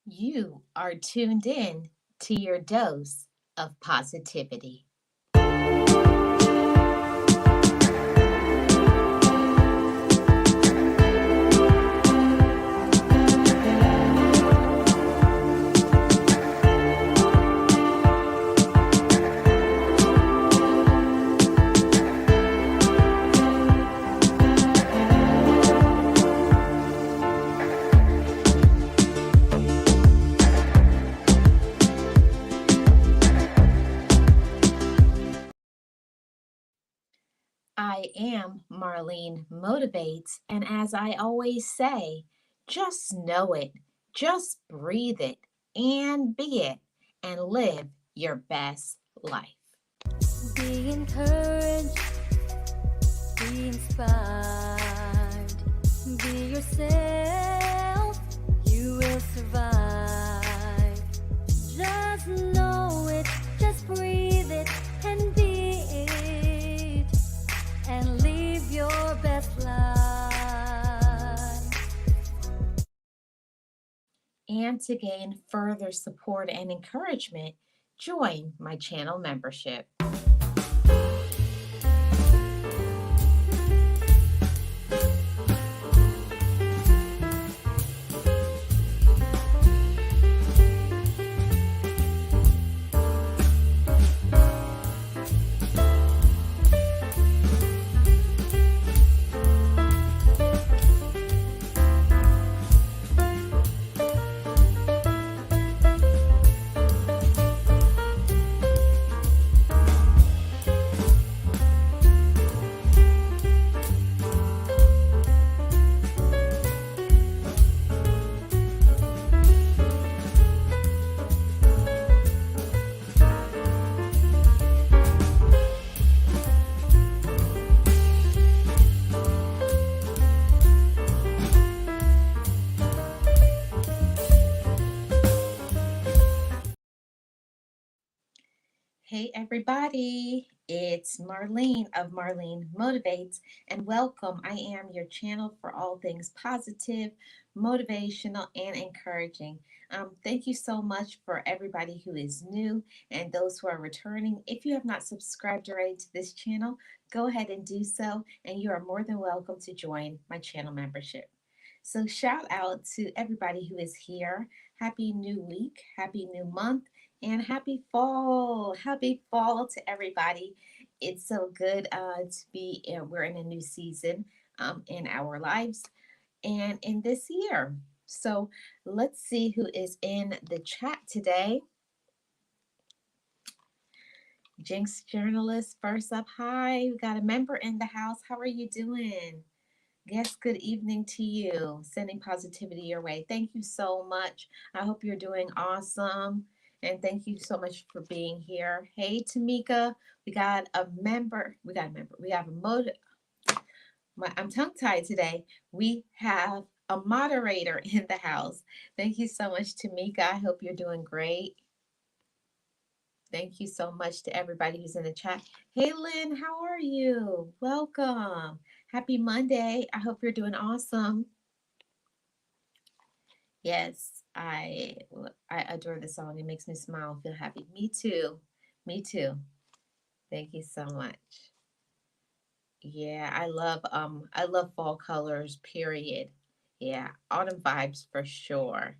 You are tuned in to your dose of positivity. I am Marlene Motivates, and as I always say, just know it, just breathe it, and be it, and live your best life. Be encouraged, be inspired, be yourself, you will survive. Just know it, just breathe it, and be it, and live your best life. And to gain further support and encouragement, join my channel membership. Hey everybody, it's Marlene of Marlene Motivates, and welcome. I am your channel for all things positive, motivational, and encouraging. Thank you so much for everybody who is new and those who are returning. If you have not subscribed already to this channel, go ahead and do so, and you are more than welcome to join my channel membership. So shout out to everybody who is here. Happy new week, happy new month, and happy fall. Happy fall to everybody. It's so good to be, we're in a new season in our lives and in this year. So let's see who is in the chat today. Jinx Journalist, first up. Hi, we got a member in the house. How are you doing? Yes, good evening to you. Sending positivity your way. Thank you so much. I hope you're doing awesome. And thank you so much for being here. Hey, Tamika, we got a member. We have a I'm tongue-tied today. We have a moderator in the house. Thank you so much, Tamika. I hope you're doing great. Thank you so much to everybody who's in the chat. Hey, Lynn, how are you? Welcome. Happy Monday. I hope you're doing awesome. Yes, I adore this song. It makes me smile, feel happy. Me too. Me too. Thank you so much. Yeah, I love fall colors, period. Yeah, autumn vibes for sure.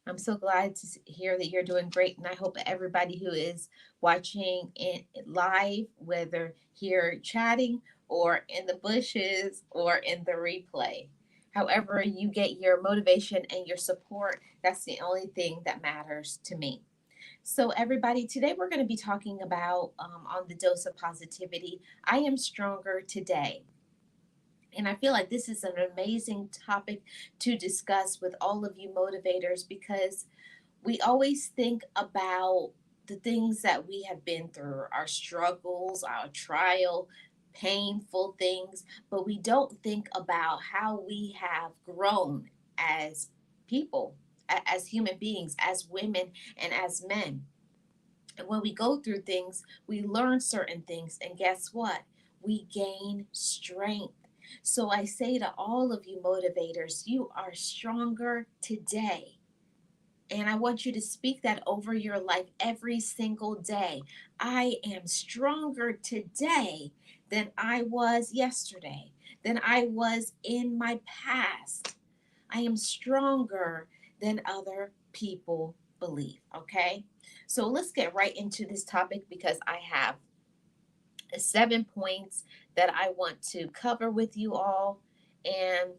I'm so glad to hear that you're doing great, and I hope everybody who is watching it live, whether here chatting or in the bushes or in the replay, however you get your motivation and your support, that's the only thing that matters to me. So, everybody, today we're going to be talking about on the dose of positivity. I am stronger today. And I feel like this is an amazing topic to discuss with all of you motivators because we always think about the things that we have been through, our struggles, our trial, painful things, but we don't think about how we have grown as people, as human beings, as women, and as men. And when we go through things, we learn certain things, and guess what? We gain strength. So I say to all of you motivators, you are stronger today. And I want you to speak that over your life every single day. I am stronger today than I was yesterday, than I was in my past. I am stronger than other people believe. Okay. So let's get right into this topic because I have 7 points that I want to cover with you all. And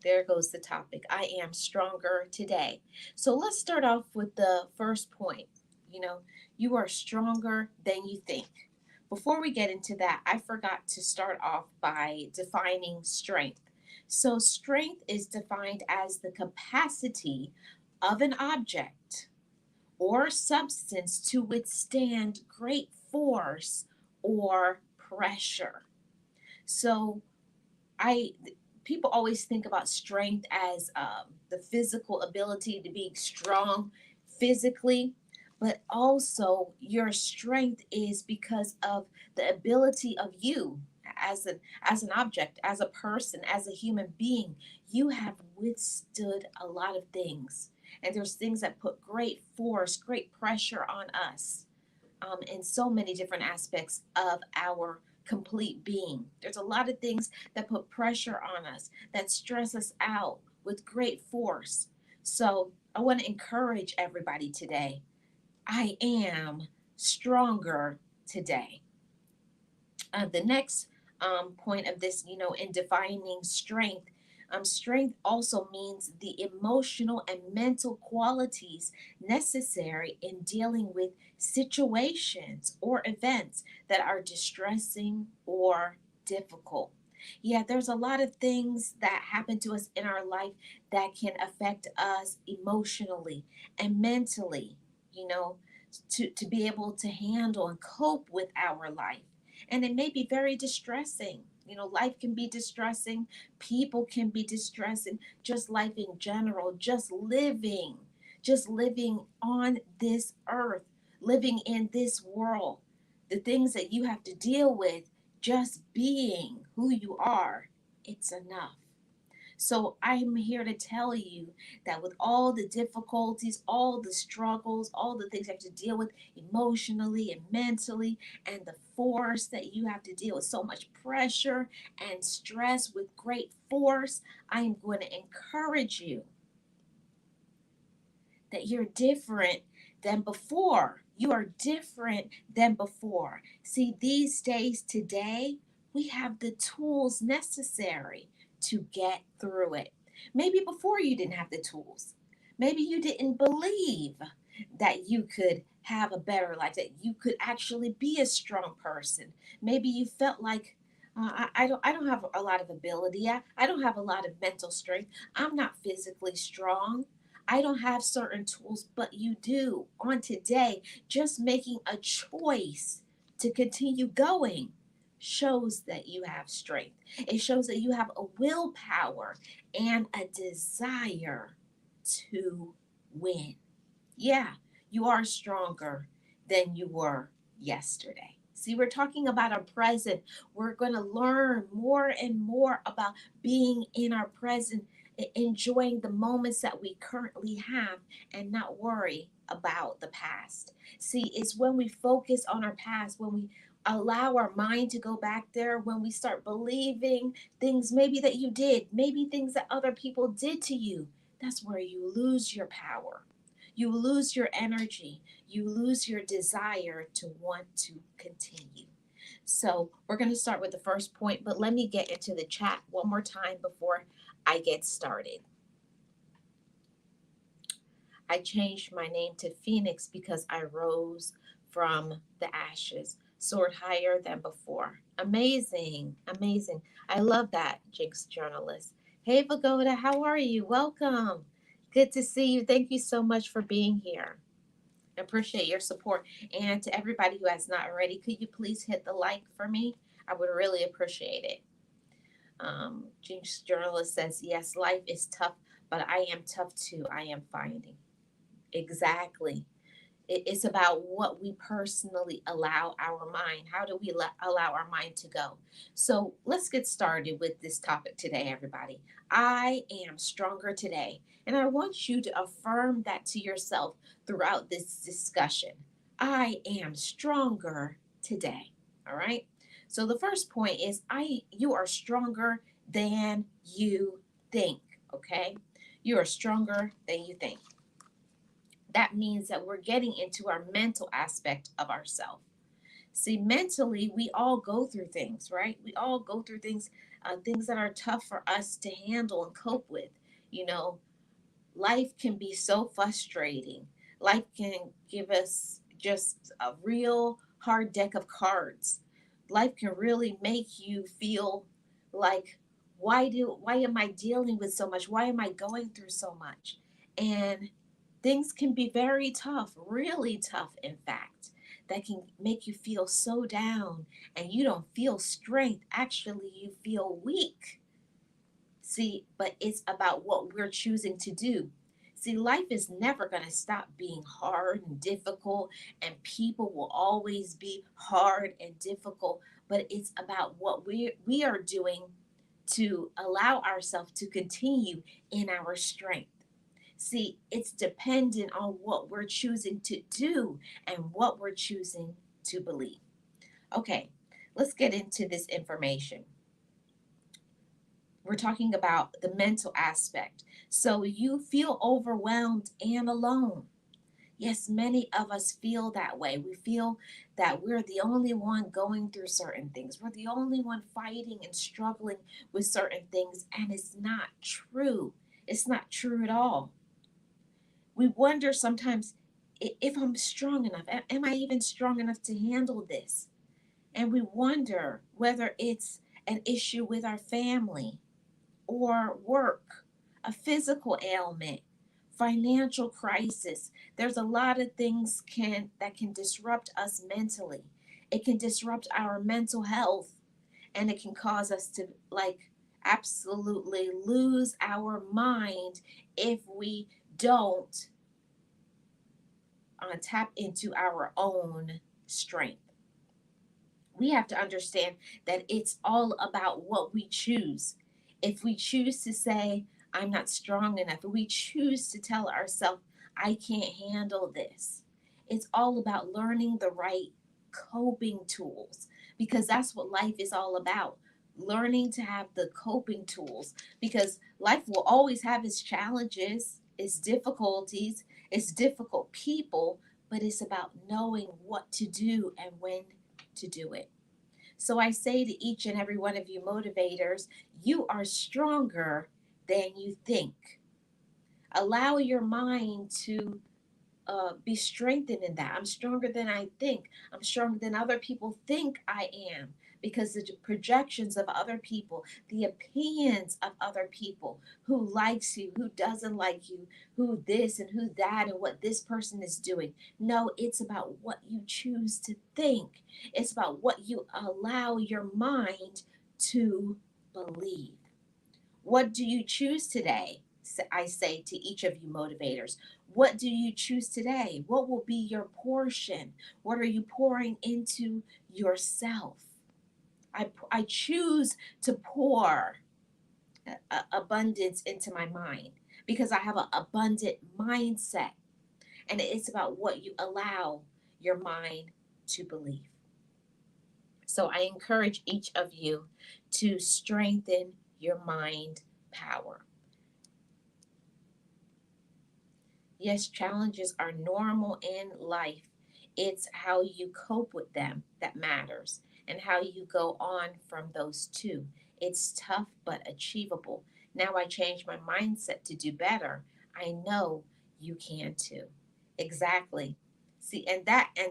there goes the topic. I am stronger today. So let's start off with the first point. You know, you are stronger than you think. Before we get into that, I forgot to start off by defining strength. So, strength is defined as the capacity of an object or substance to withstand great force or pressure. So I people always think about strength as the physical ability to be strong physically, but also your strength is because of the ability of you as an object, as a person, as a human being. You have withstood a lot of things, and there's things that put great force, great pressure on us in so many different aspects of our complete being. There's a lot of things that put pressure on us, that stress us out with great force. So I want to encourage everybody today. I am stronger today. The next point of this, in defining strength, strength also means the emotional and mental qualities necessary in dealing with situations or events that are distressing or difficult. Yeah, there's a lot of things that happen to us in our life that can affect us emotionally and mentally, you know, to be able to handle and cope with our life, and it may be very distressing. Life can be distressing, people can be distressing, just life in general, just living on this earth, living in this world, the things that you have to deal with, just being who you are, it's enough. So I'm here to tell you that with all the difficulties, all the struggles, all the things you have to deal with emotionally and mentally, and the force that you have to deal with, so much pressure and stress with great force, I am going to encourage you that you're different than before. You are different than before. See, these days, today, we have the tools necessary to get through it. Maybe before you didn't have the tools. Maybe you didn't believe that you could have a better life, that you could actually be a strong person. Maybe you felt like, I don't have a lot of ability. I don't have a lot of mental strength. I'm not physically strong. I don't have certain tools, but you do. On today, just making a choice to continue going shows that you have strength. It shows that you have a willpower and a desire to win. Yeah, you are stronger than you were yesterday. See, we're talking about our present. We're going to learn more and more about being in our present, enjoying the moments that we currently have, and not worry about the past. See, it's when we focus on our past, when allow our mind to go back there, when we start believing things maybe that you did, maybe things that other people did to you, that's where you lose your power. You lose your energy. You lose your desire to want to continue. So, we're going to start with the first point, but let me get into the chat one more time before I get started. I changed my name to Phoenix because I rose from the ashes, soared higher than before. Amazing, amazing. I love that, Jinx journalist. Hey, Vagoda, how are you? Welcome. Good to see you. Thank you so much for being here. Appreciate your support. And to everybody who has not already, could you please hit the like for me? I would really appreciate it. Jinx journalist says, yes, life is tough, but I am tough too. I am finding. Exactly. It's about what we personally allow our mind. How do we allow our mind to go? So let's get started with this topic today, everybody. I am stronger today. And I want you to affirm that to yourself throughout this discussion. I am stronger today. All right. So the first point is you are stronger than you think. Okay. You are stronger than you think. That means that we're getting into our mental aspect of ourselves. See, mentally, we all go through things, right? We all go through things that are tough for us to handle and cope with. You know, life can be so frustrating. Life can give us just a real hard deck of cards. Life can really make you feel like, why am I dealing with so much? Why am I going through so much? And things can be very tough, really tough, in fact, that can make you feel so down and you don't feel strength. Actually, you feel weak. See, but it's about what we're choosing to do. See, life is never going to stop being hard and difficult, and people will always be hard and difficult, but it's about what we are doing to allow ourselves to continue in our strength. See, it's dependent on what we're choosing to do and what we're choosing to believe. Okay, let's get into this information. We're talking about the mental aspect. So you feel overwhelmed and alone. Yes, many of us feel that way. We feel that we're the only one going through certain things. We're the only one fighting and struggling with certain things, and it's not true. It's not true at all. We wonder sometimes if I'm strong enough. Am I even strong enough to handle this? And we wonder whether it's an issue with our family or work, a physical ailment, financial crisis. There's a lot of things that can disrupt us mentally. It can disrupt our mental health, and it can cause us to absolutely lose our mind if we don't tap into our own strength. We have to understand that it's all about what we choose. If we choose to say, I'm not strong enough, if we choose to tell ourselves, I can't handle this, it's all about learning the right coping tools, because that's what life is all about. Learning to have the coping tools, because life will always have its challenges, its difficulties, its difficult people, but it's about knowing what to do and when to do it. So I say to each and every one of you motivators, you are stronger than you think. Allow your mind to be strengthened in that. I'm stronger than I think. I'm stronger than other people think I am, because the projections of other people, the opinions of other people, who likes you, who doesn't like you, who this and who that, and what this person is doing. No, it's about what you choose to think. It's about what you allow your mind to believe. What do you choose today? I say to each of you motivators, what do you choose today? What will be your portion? What are you pouring into yourself? I choose to pour abundance into my mind, because I have an abundant mindset. And it's about what you allow your mind to believe. So I encourage each of you to strengthen your mind power. Yes, challenges are normal in life. It's how you cope with them that matters and how you go on from those two. It's tough but achievable. Now I change my mindset to do better. I know you can too. Exactly. See, and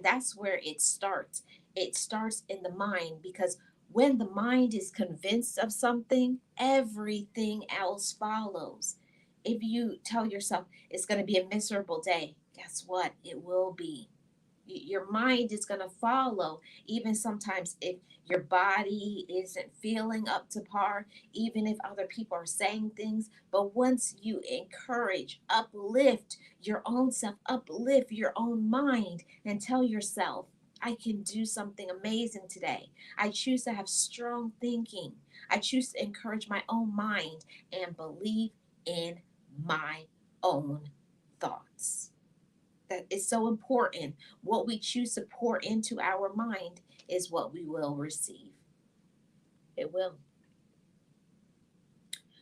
that's where it starts. It starts in the mind because when the mind is convinced of something, everything else follows. If you tell yourself it's going to be a miserable day, guess what? It will be. Your mind is going to follow, even sometimes if your body isn't feeling up to par, even if other people are saying things. But once you encourage, uplift your own self, uplift your own mind, and tell yourself, I can do something amazing today. I choose to have strong thinking. I choose to encourage my own mind and believe in my own thoughts. That is so important. What we choose to pour into our mind is what we will receive. It will.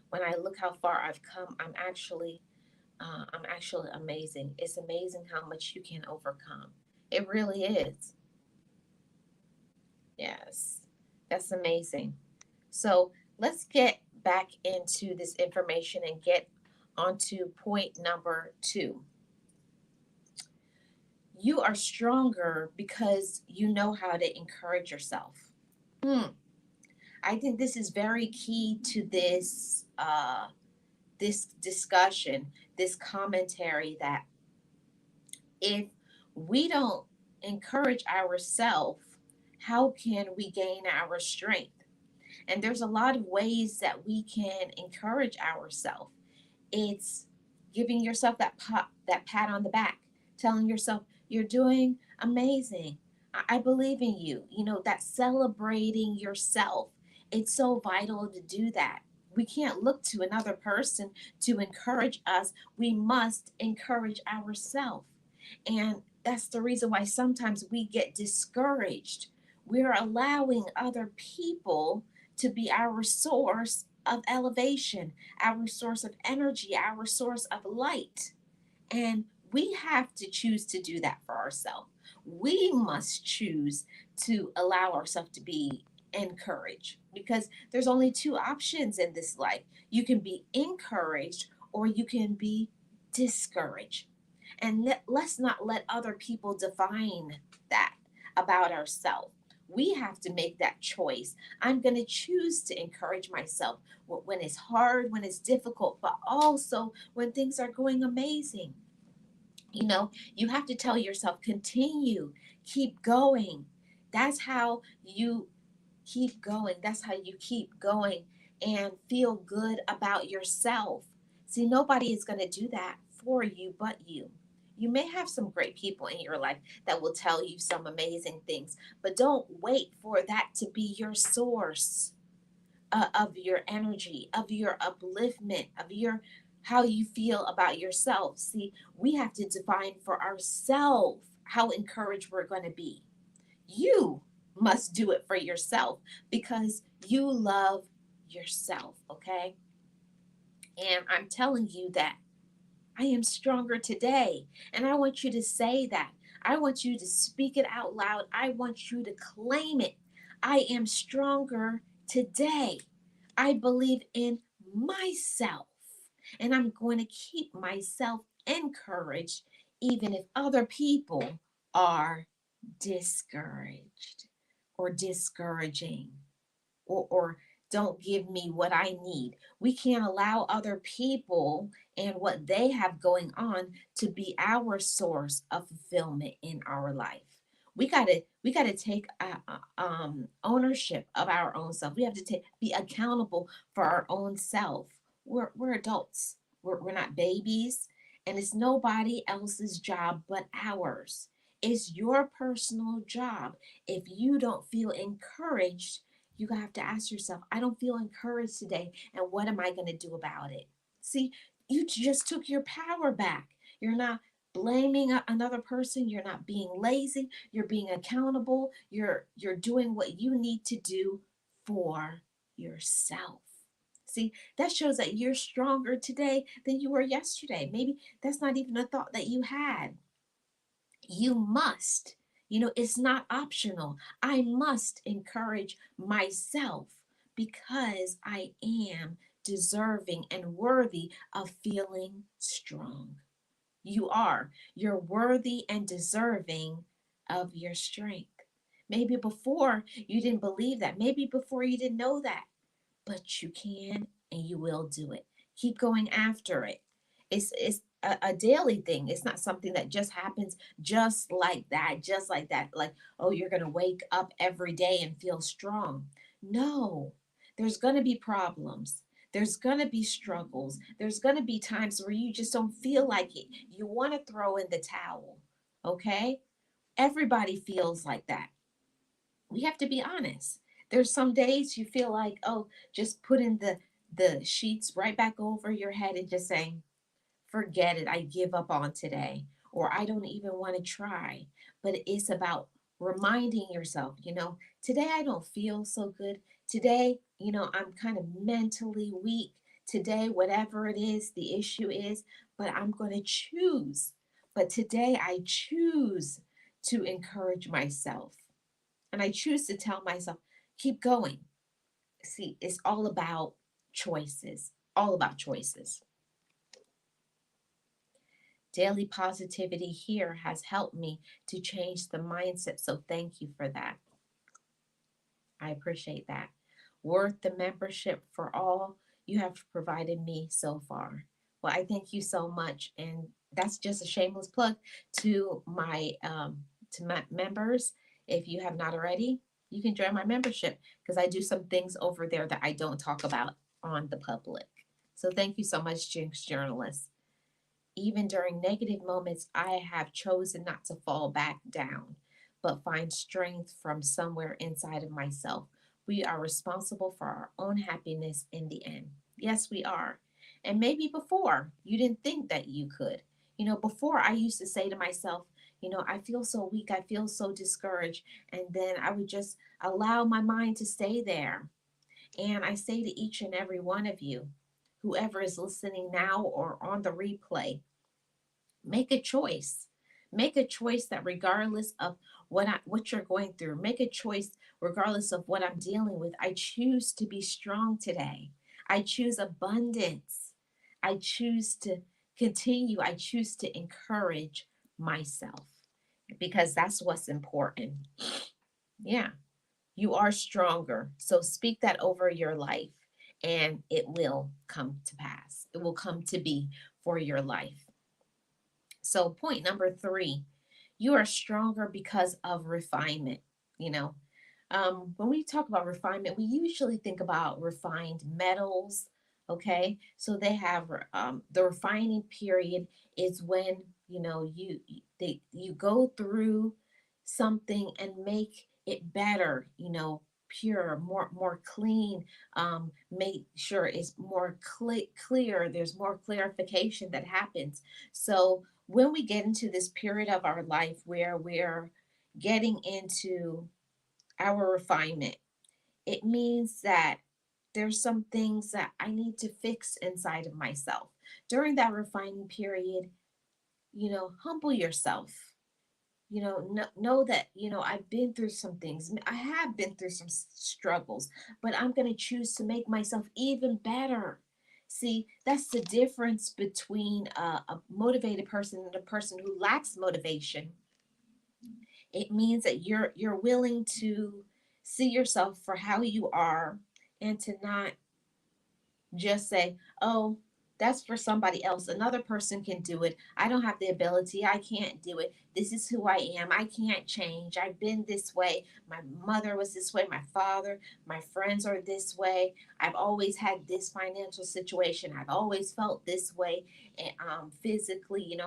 When I look how far I've come, I'm actually amazing. It's amazing how much you can overcome. It really is. Yes, that's amazing. So let's get back into this information and get onto point number two. You are stronger because you know how to encourage yourself. Hmm. I think this is very key to this discussion, this commentary, that if we don't encourage ourselves, how can we gain our strength? And there's a lot of ways that we can encourage ourselves. It's giving yourself that pat on the back, telling yourself you're doing amazing. I believe in you. You know, that celebrating yourself. It's so vital to do that. We can't look to another person to encourage us. We must encourage ourselves. And that's the reason why sometimes we get discouraged. We're allowing other people to be our source of elevation, our source of energy, our source of light. And we have to choose to do that for ourselves. We must choose to allow ourselves to be encouraged because there's only two options in this life. You can be encouraged or you can be discouraged. And let's not let other people define that about ourselves. We have to make that choice. I'm going to choose to encourage myself when it's hard, when it's difficult, but also when things are going amazing. You know, you have to tell yourself, continue, keep going. That's how you keep going. That's how you keep going and feel good about yourself. See, nobody is going to do that for you but you. You may have some great people in your life that will tell you some amazing things, but don't wait for that to be your source of your energy, of your upliftment, of your how you feel about yourself. See, we have to define for ourselves how encouraged we're going to be. You must do it for yourself because you love yourself, okay? And I'm telling you that I am stronger today. And I want you to say that. I want you to speak it out loud. I want you to claim it. I am stronger today. I believe in myself. And I'm going to keep myself encouraged, even if other people are discouraged or discouraging or don't give me what I need. We can't allow other people and what they have going on to be our source of fulfillment in our life. We got to take ownership of our own self. We have to be accountable for our own self. We're adults. We're not babies, and it's nobody else's job but ours. It's your personal job. If you don't feel encouraged, you have to ask yourself, I don't feel encouraged today, and what am I going to do about it? See, you just took your power back. You're not blaming another person. You're not being lazy. You're being accountable. You're doing what you need to do for yourself. See, that shows that you're stronger today than you were yesterday. Maybe that's not even a thought that you had. You must. It's not optional. I must encourage myself because I am deserving and worthy of feeling strong. You are. You're worthy and deserving of your strength. Maybe before you didn't believe that. Maybe before you didn't know that, but you can and you will do it. Keep going after it. It's a daily thing. It's not something that just happens just like that, just like that. Like, oh, you're going to wake up every day and feel strong. No, there's going to be problems. There's going to be struggles. There's going to be times where you just don't feel like it. You want to throw in the towel. Okay? Everybody feels like that. We have to be honest. There's some days you feel like, oh, just putting the sheets right back over your head and just saying, forget it, I give up on today, or I don't even want to try. But it's about reminding yourself, today I don't feel so good. Today, I'm kind of mentally weak. Today, whatever it is, the issue is, but I'm going to choose. But today I choose to encourage myself. And I choose to tell myself, keep going. See, it's all about choices, all about choices. Daily positivity here has helped me to change the mindset. So thank you for that. I appreciate that. Worth the membership for all you have provided me so far. Well, I thank you so much. And that's just a shameless plug to my members. If you have not already, you can join my membership because I do some things over there that I don't talk about on the public. So thank you so much, Jinx Journalist. Even during negative moments, I have chosen not to fall back down, but find strength from somewhere inside of myself. We are responsible for our own happiness in the end. Yes, we are. And maybe before you didn't think that you could. Before I used to say to myself, I feel so weak, I feel so discouraged. And then I would just allow my mind to stay there. And I say to each and every one of you, whoever is listening now or on the replay, make a choice. Make a choice that regardless of what you're going through, make a choice regardless of what I'm dealing with. I choose to be strong today. I choose abundance. I choose to continue. I choose to encourage myself because that's what's important. Yeah, you are stronger. So speak that over your life and it will come to pass. It will come to be for your life. So, point number three, you are stronger because of refinement. You know, when we talk about refinement, we usually think about refined metals. Okay, so they have the refining period is when you go through something and make it better. Pure, more clean. Make sure it's more clear. There's more clarification that happens. So when we get into this period of our life where we're getting into our refinement, it means that there's some things that I need to fix inside of myself. During that refining period, humble yourself. Know that, I've been through some things. I have been through some struggles, but I'm going to choose to make myself even better. See, that's the difference between a motivated person and a person who lacks motivation. It means that you're willing to see yourself for how you are and to not just say, oh, that's for somebody else. Another person can do it. I don't have the ability. I can't do it. This is who I am. I can't change. I've been this way. My mother was this way. My father, my friends are this way. I've always had this financial situation. I've always felt this way physically,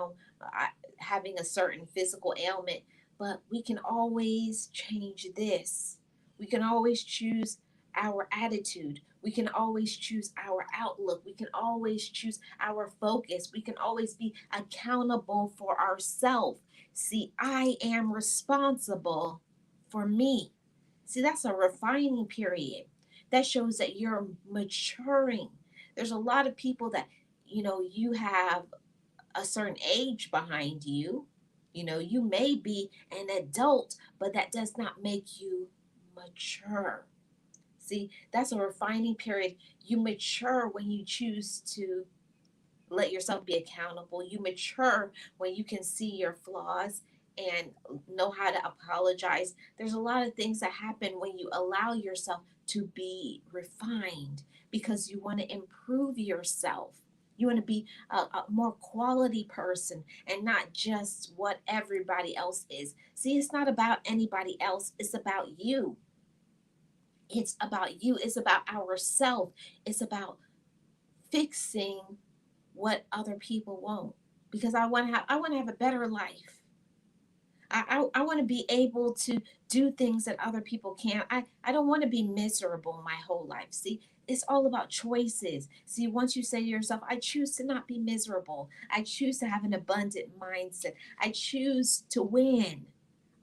having a certain physical ailment. But we can always change this. We can always choose our attitude. We can always choose our outlook. We can always choose our focus. We can always be accountable for ourselves. See, I am responsible for me. See, that's a refining period. That shows that you're maturing. There's a lot of people that, you have a certain age behind you. You may be an adult, but that does not make you mature. See, that's a refining period. You mature when you choose to let yourself be accountable. You mature when you can see your flaws and know how to apologize. There's a lot of things that happen when you allow yourself to be refined because you want to improve yourself. You want to be a more quality person and not just what everybody else is. See, it's not about anybody else, it's about you. It's about you. It's about ourselves. It's about fixing what other people won't. Because I want to have a better life. I want to be able to do things that other people can't. I don't want to be miserable my whole life. See, it's all about choices. See, once you say to yourself, I choose to not be miserable. I choose to have an abundant mindset. I choose to win.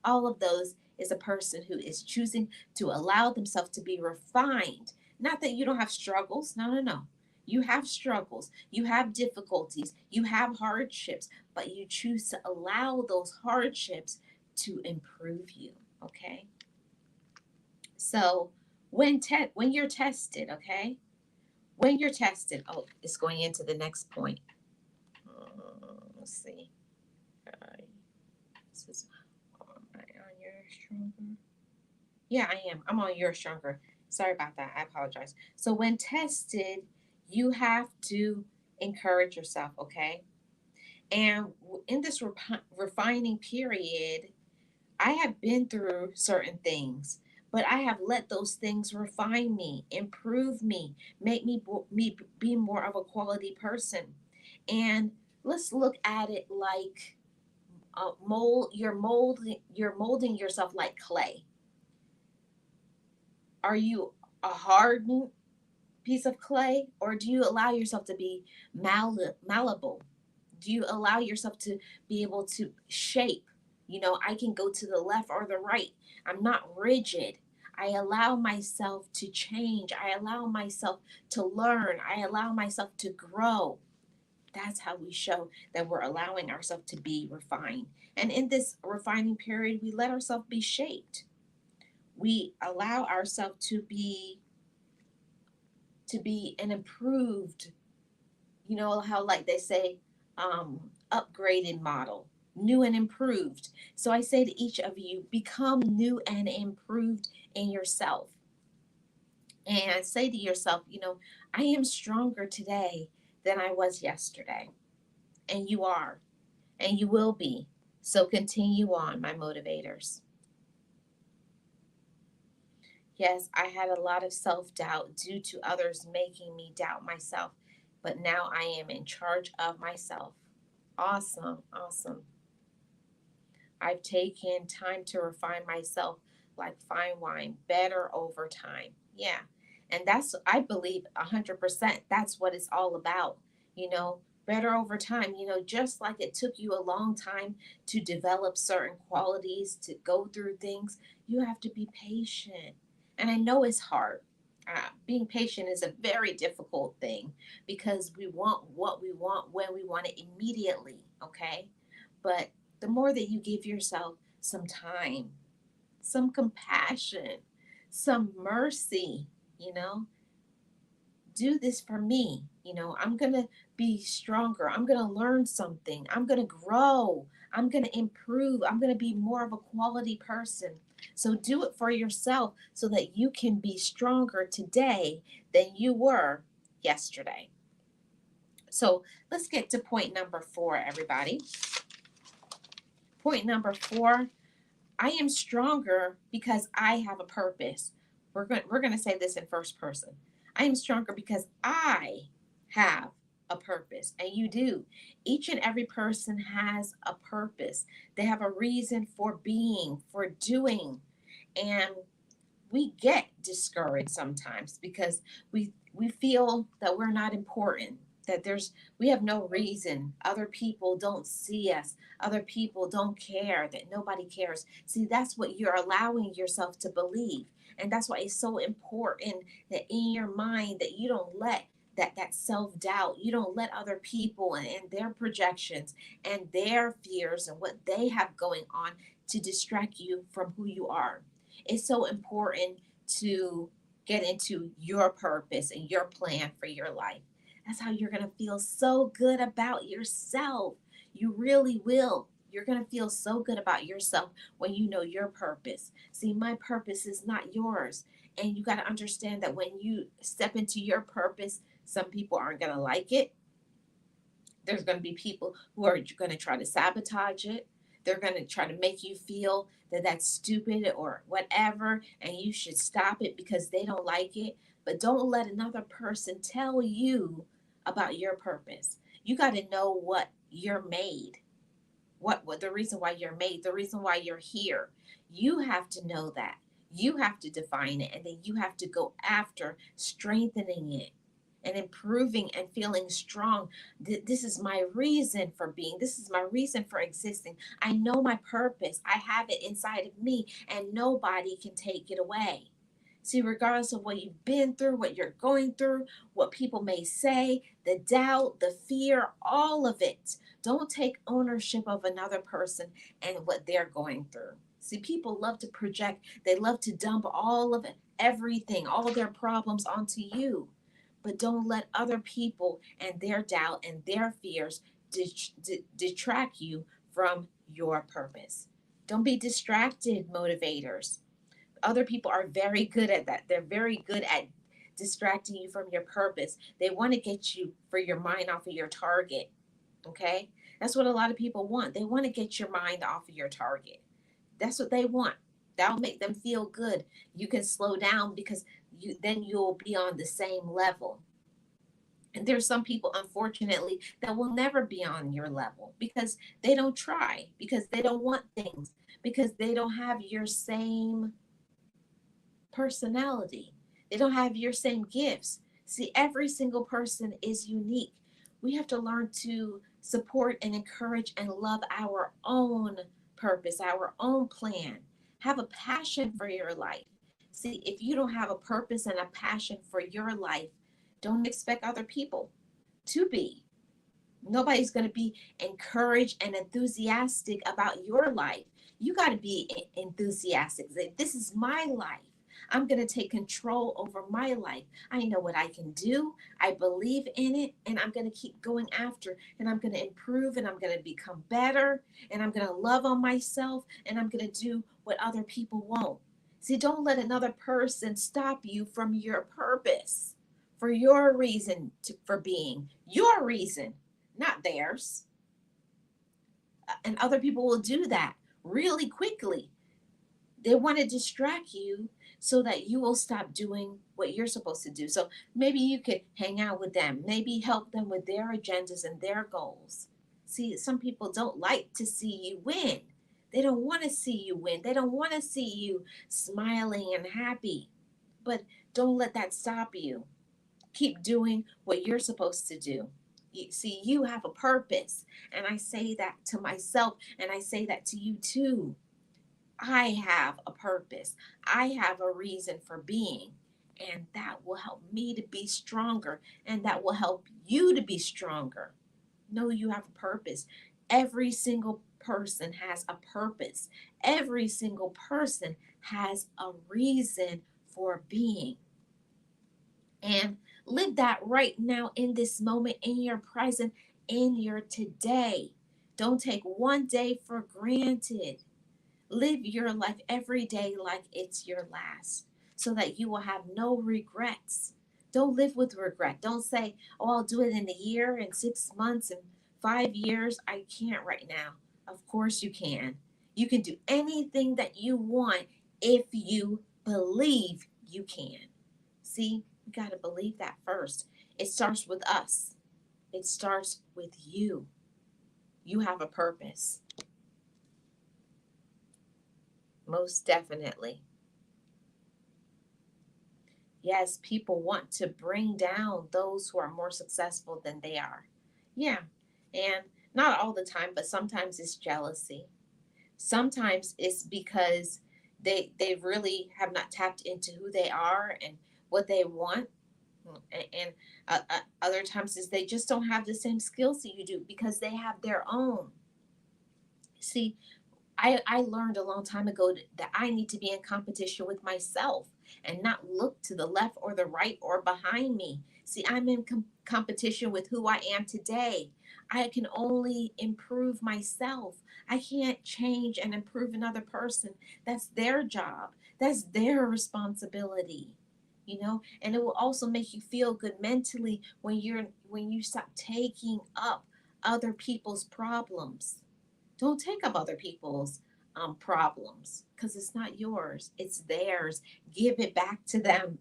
All of those is a person who is choosing to allow themselves to be refined. Not that you don't have struggles. No, no, no. You have struggles, you have difficulties, you have hardships, but you choose to allow those hardships to improve you. Okay. So when you're tested, okay, when you're tested, oh, it's going into the next point. Let's see. This is on your stronger. Yeah, I am. I'm on You're Stronger. Sorry about that. I apologize. So, when tested, you have to encourage yourself, okay? And in this refining period, I have been through certain things, but I have let those things refine me, improve me, make me be more of a quality person. And let's look at it like you're molding yourself like clay. Are you a hardened piece of clay, or do you allow yourself to be malleable? Do you allow yourself to be able to shape? I can go to the left or the right. I'm not rigid. I allow myself to change. I allow myself to learn. I allow myself to grow. That's how we show that we're allowing ourselves to be refined. And in this refining period, we let ourselves be shaped. We allow ourselves to be an improved, how like they say, upgraded model, new and improved. So I say to each of you, become new and improved in yourself. And say to yourself, I am stronger today than I was yesterday. And you are, and you will be. So continue on, my motivators. Yes, I had a lot of self doubt due to others making me doubt myself, but now I am in charge of myself. Awesome, awesome. I've taken time to refine myself like fine wine, better over time. Yeah. And that's, I believe, 100%. That's what it's all about. You know, better over time. Just like it took you a long time to develop certain qualities, to go through things, you have to be patient. And I know it's hard. Being patient is a very difficult thing because we want what we want when we want it immediately. Okay. But the more that you give yourself some time, some compassion, some mercy, you know, do this for me. I'm going to be stronger. I'm going to learn something. I'm going to grow. I'm going to improve. I'm going to be more of a quality person. So do it for yourself so that you can be stronger today than you were yesterday. So let's get to point number 4, everybody. Point number 4, I am stronger because I have a purpose. We're going to say this in first person. I am stronger because I have a purpose, and you do. Each and every person has a purpose. They have a reason for being, for doing, and we get discouraged sometimes because we feel that we're not important, that we have no reason, other people don't see us, other people don't care, that nobody cares. See, that's what you're allowing yourself to believe. And that's why it's so important that in your mind that you don't let that self-doubt, you don't let other people and their projections and their fears and what they have going on to distract you from who you are. It's so important to get into your purpose and your plan for your life. That's how you're going to feel so good about yourself. You really will. You're going to feel so good about yourself when you know your purpose. See, my purpose is not yours. And you got to understand that when you step into your purpose, some people aren't going to like it. There's going to be people who are going to try to sabotage it. They're going to try to make you feel that that's stupid or whatever, and you should stop it because they don't like it. But don't let another person tell you about your purpose. You got to know what you're made, what the reason why you're made, the reason why you're here. You have to know that. You have to define it, and then you have to go after strengthening it and improving and feeling strong. This is my reason for being. This is my reason for existing. I know my purpose. I have it inside of me, and nobody can take it away. See, regardless of what you've been through, what you're going through, what people may say, the doubt, the fear, all of it, don't take ownership of another person and what they're going through. See, people love to project, they love to dump all of it, everything, all their problems onto you. But don't let other people and their doubt and their fears detract you from your purpose. Don't be distracted, motivators. Other people are very good at that. They're very good at distracting you from your purpose. They want to get you for your mind off of your target. Okay? That's what a lot of people want. They want to get your mind off of your target. That's what they want. That'll make them feel good. You can slow down because you'll be on the same level. And there's some people, unfortunately, that will never be on your level because they don't try, because they don't want things, because they don't have your same personality. They don't have your same gifts. See, every single person is unique. We have to learn to support and encourage and love our own purpose, our own plan. Have a passion for your life. See, if you don't have a purpose and a passion for your life, don't expect other people to be. Nobody's going to be encouraged and enthusiastic about your life. You got to be enthusiastic. This is my life. I'm going to take control over my life. I know what I can do. I believe in it, and I'm going to keep going after, and I'm going to improve, and I'm going to become better, and I'm going to love on myself, and I'm going to do what other people won't. See, don't let another person stop you from your purpose, for your reason for being, your reason, not theirs. And other people will do that really quickly. They want to distract you so that you will stop doing what you're supposed to do. So maybe you could hang out with them, maybe help them with their agendas and their goals. See, some people don't like to see you win. They don't want to see you win. They don't want to see you smiling and happy. But don't let that stop you. Keep doing what you're supposed to do. See, you have a purpose. And I say that to myself, and I say that to you too. I have a purpose. I have a reason for being. And that will help me to be stronger. And that will help you to be stronger. Know you have a purpose. Every single person has a purpose. Every single person has a reason for being. And live that right now in this moment, in your present, in your today. Don't take one day for granted. Live your life every day like it's your last so that you will have no regrets. Don't live with regret. Don't say, oh, I'll do it in a year, in 6 months, in 5 years. I can't right now. Of course you can. You can do anything that you want if you believe you can. See, we got to believe that first. It starts with us, it starts with you. You have a purpose. Most definitely. Yes, people want to bring down those who are more successful than they are. Yeah. And not all the time, but sometimes it's jealousy. Sometimes it's because they really have not tapped into who they are and what they want. And other times is they just don't have the same skills that you do because they have their own. See, I learned a long time ago that I need to be in competition with myself and not look to the left or the right or behind me. See, I'm in competition with who I am today. I can only improve myself. I can't change and improve another person. That's their job, that's their responsibility. And it will also make you feel good mentally when you stop taking up other people's problems. Don't take up other people's problems because it's not yours, it's theirs. Give it back to them.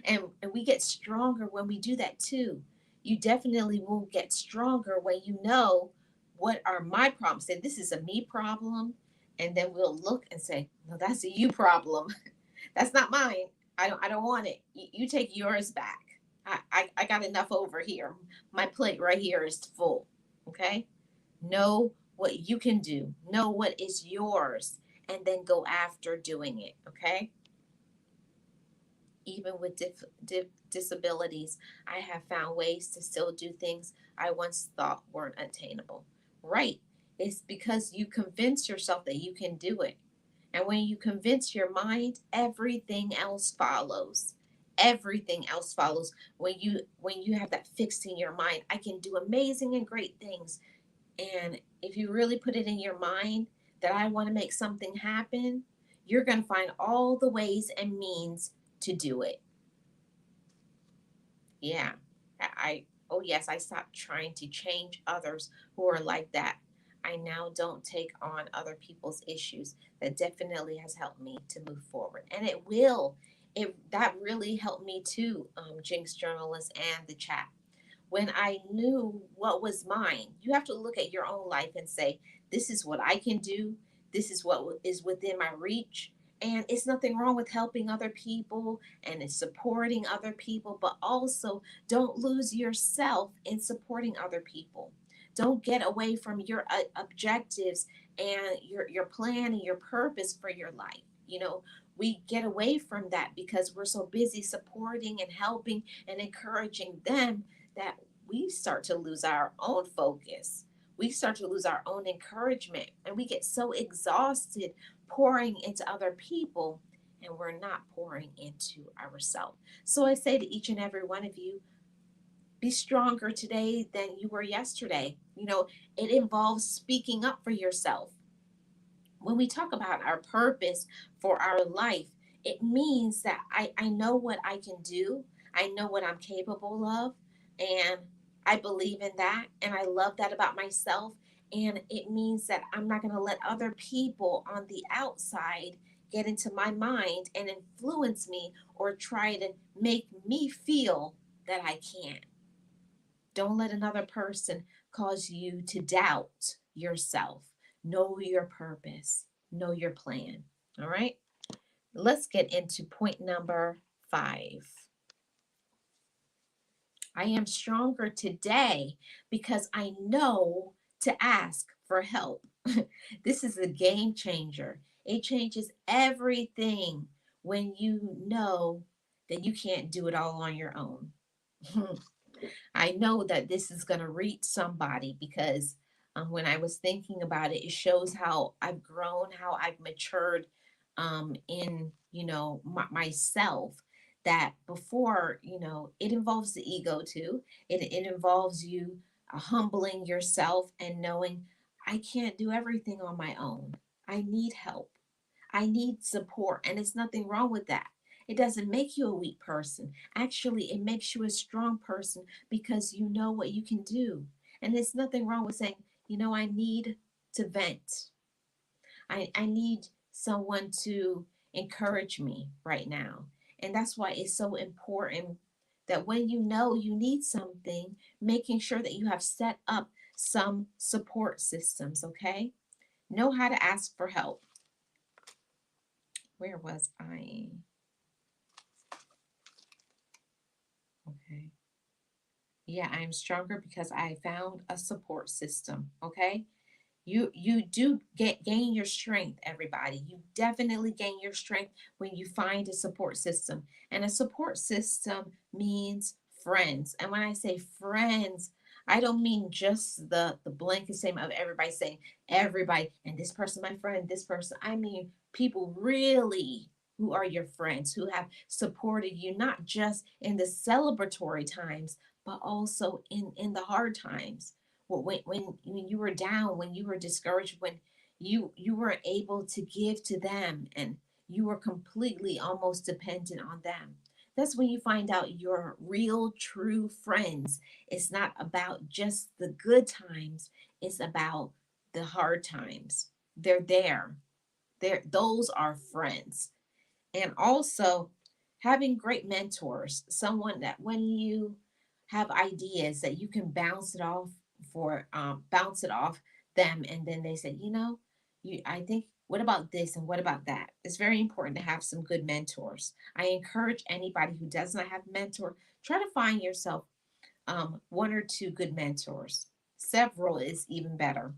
And we get stronger when we do that too. You definitely will get stronger when you know what are my problems. Say, this is a me problem. And then we'll look and say, no, that's a you problem. That's not mine. I don't want it. You take yours back. I got enough over here. My plate right here is full. Okay? Know what you can do, know what is yours, and then go after doing it. Okay? Even with disabilities, I have found ways to still do things I once thought weren't attainable. Right? It's because you convince yourself that you can do it. And when you convince your mind, everything else follows. Everything else follows when you have that fixed in your mind. I can do amazing and great things. And if you really put it in your mind that I want to make something happen, you're going to find all the ways and means to do it. Yeah. Oh yes, I stopped trying to change others who are like that. I now don't take on other people's issues. That definitely has helped me to move forward. And it will. It that really helped me too, Jinx journalist and the chat. When I knew what was mine, you have to look at your own life and say, this is what I can do. This is what is within my reach. And it's nothing wrong with helping other people and in supporting other people, but also don't lose yourself in supporting other people. Don't get away from your objectives and your plan and your purpose for your life. We get away from that because we're so busy supporting and helping and encouraging them that we start to lose our own focus. We start to lose our own encouragement and we get so exhausted pouring into other people and we're not pouring into ourselves. So I say to each and every one of you, be stronger today than you were yesterday. It involves speaking up for yourself. When we talk about our purpose for our life, it means that I know what I can do, I know what I'm capable of, and I believe in that, and I love that about myself. And it means that I'm not going to let other people on the outside get into my mind and influence me or try to make me feel that I can't. Don't let another person cause you to doubt yourself. Know your purpose, know your plan. All right, let's get into point number 5. I am stronger today because I know to ask for help. This is a game changer. It changes everything when you know that you can't do it all on your own. I know that this is going to reach somebody because when I was thinking about it, it shows how I've grown, how I've matured in, myself. That before, it involves the ego too. It involves you humbling yourself and knowing I can't do everything on my own. I need help. I need support. And it's nothing wrong with that. It doesn't make you a weak person. Actually, it makes you a strong person because you know what you can do. And there's nothing wrong with saying, I need to vent. I need someone to encourage me right now. And that's why it's so important that when you know you need something, making sure that you have set up some support systems, okay? Know how to ask for help. Where was I? Yeah, I'm stronger because I found a support system. Okay. You do gain your strength, everybody. You definitely gain your strength when you find a support system. And a support system means friends. And when I say friends, I don't mean just the blanket statement of everybody saying everybody and this person my friend, this person. I mean people really who are your friends, who have supported you not just in the celebratory times, but also in the hard times. Well, when you were down, when you were discouraged, when you weren't able to give to them, and you were completely almost dependent on them. That's when you find out your real true friends. It's not about just the good times, it's about the hard times. They're there. Those are friends. And also having great mentors, someone that when you have ideas that you can bounce it off them, and then they say, you I think, what about this and what about that. It's very important to have some good mentors. I encourage anybody who does not have a mentor, try to find yourself one or two good mentors. Several is even better.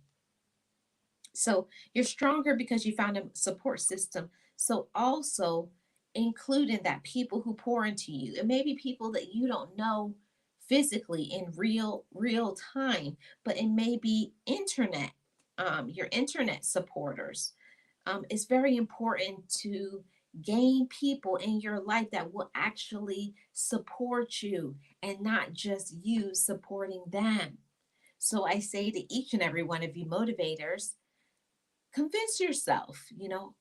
So you're stronger because you found a support system. So also including that people who pour into you. It may be people that you don't know physically in real time, but it may be internet, your internet supporters. It's very important to gain people in your life that will actually support you and not just you supporting them. So I say to each and every one of you motivators, convince yourself,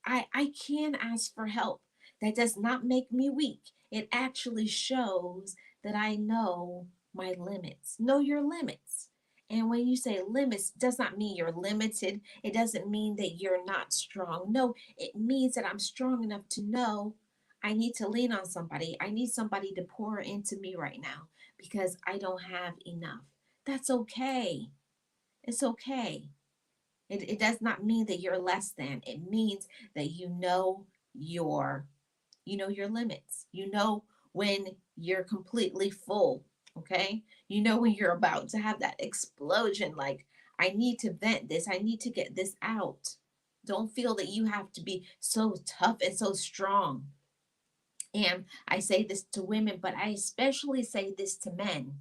I can ask for help. That does not make me weak. It actually shows that I know my limits. Know your limits. And when you say limits, does not mean you're limited. It doesn't mean that you're not strong. No, it means that I'm strong enough to know I need to lean on somebody. I need somebody to pour into me right now because I don't have enough. That's okay. It's okay. It does not mean that you're less than. It means that your your limits. You know when you're completely full, okay? You know when you're about to have that explosion, like, I need to vent this. I need to get this out. Don't feel that you have to be so tough and so strong. And I say this to women, but I especially say this to men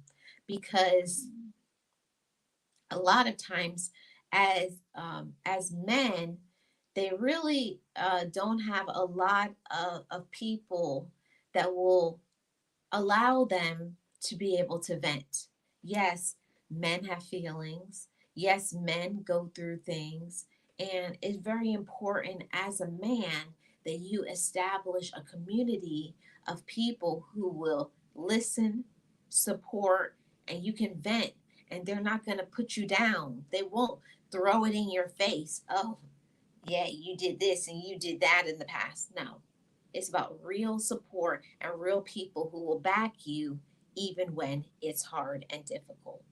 because a lot of times as men, they really don't have a lot of people that will allow them to be able to vent. Yes, men have feelings. Yes, men go through things. And it's very important as a man that you establish a community of people who will listen, support, and you can vent. And they're not going to put you down. They won't throw it in your face. Oh, yeah, you did this and you did that in the past. No, it's about real support and real people who will back you even when it's hard and difficult.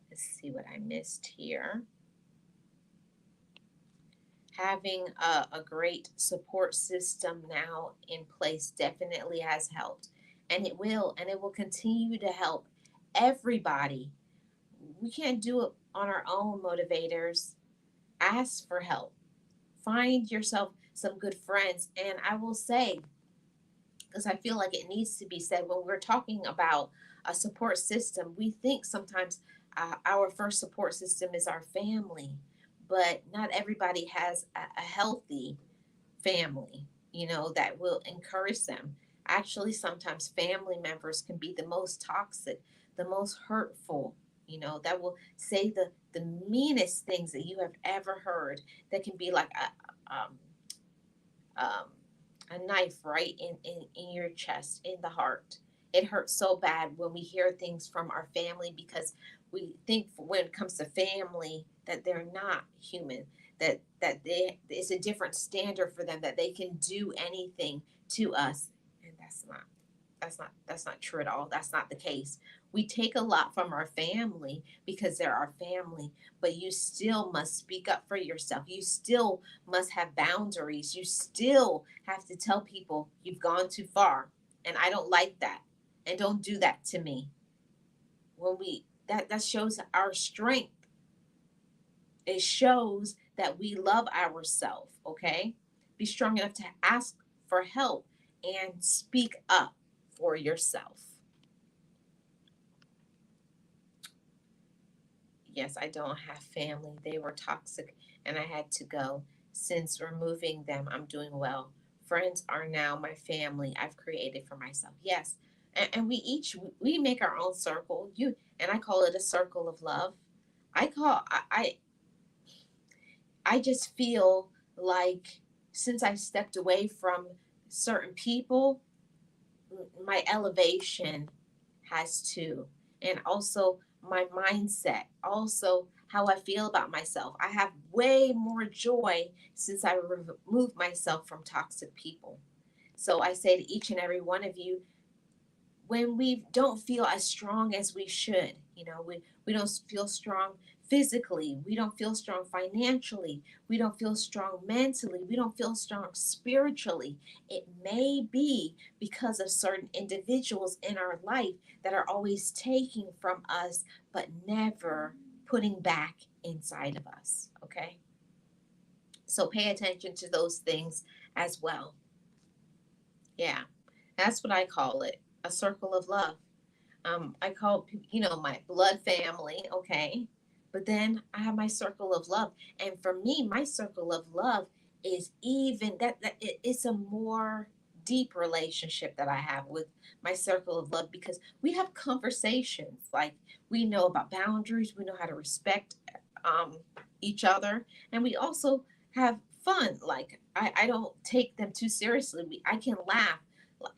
Let's see what I missed here. Having a great support system now in place definitely has helped, and it will continue to help everybody. We can't do it on our own, motivators. Ask for help. Find yourself some good friends. And I will say, because I feel like it needs to be said, when we're talking about a support system, we think sometimes our first support system is our family, but not everybody has a healthy family, that will encourage them. Actually, sometimes family members can be the most toxic, the most hurtful, that will say the meanest things that you have ever heard, that can be like um, a knife right in your chest, in the heart. It hurts so bad when we hear things from our family because we think when it comes to family that they're not human, that it's a different standard for them, that they can do anything to us, and that's not true at all. That's not the case. We take a lot from our family because they're our family, but you still must speak up for yourself. You still must have boundaries. You still have to tell people you've gone too far. And I don't like that. And don't do that to me. When we that shows our strength. It shows that we love ourselves, okay? Be strong enough to ask for help and speak up for yourself. Yes, I don't have family. They were toxic and I had to go. Since removing them, I'm doing well. Friends are now my family I've created for myself. Yes. And we make our own circle. You and I call it a circle of love. I just feel like since I stepped away from certain people, my elevation has too. And also my mindset, also how I feel about myself. I have way more joy since I removed myself from toxic people. So I say to each and every one of you, when we don't feel as strong as we should, we don't feel strong physically, we don't feel strong financially, we don't feel strong mentally, we don't feel strong spiritually, it may be because of certain individuals in our life that are always taking from us but never putting back inside of us. Okay, so pay attention to those things as well. Yeah, that's what I call it, a circle of love. I call, my blood family, okay? But then I have my circle of love. And for me, my circle of love is even it's a more deep relationship that I have with my circle of love because we have conversations. Like we know about boundaries, we know how to respect um, each other, and we also have fun. Like I don't take them too seriously. I can laugh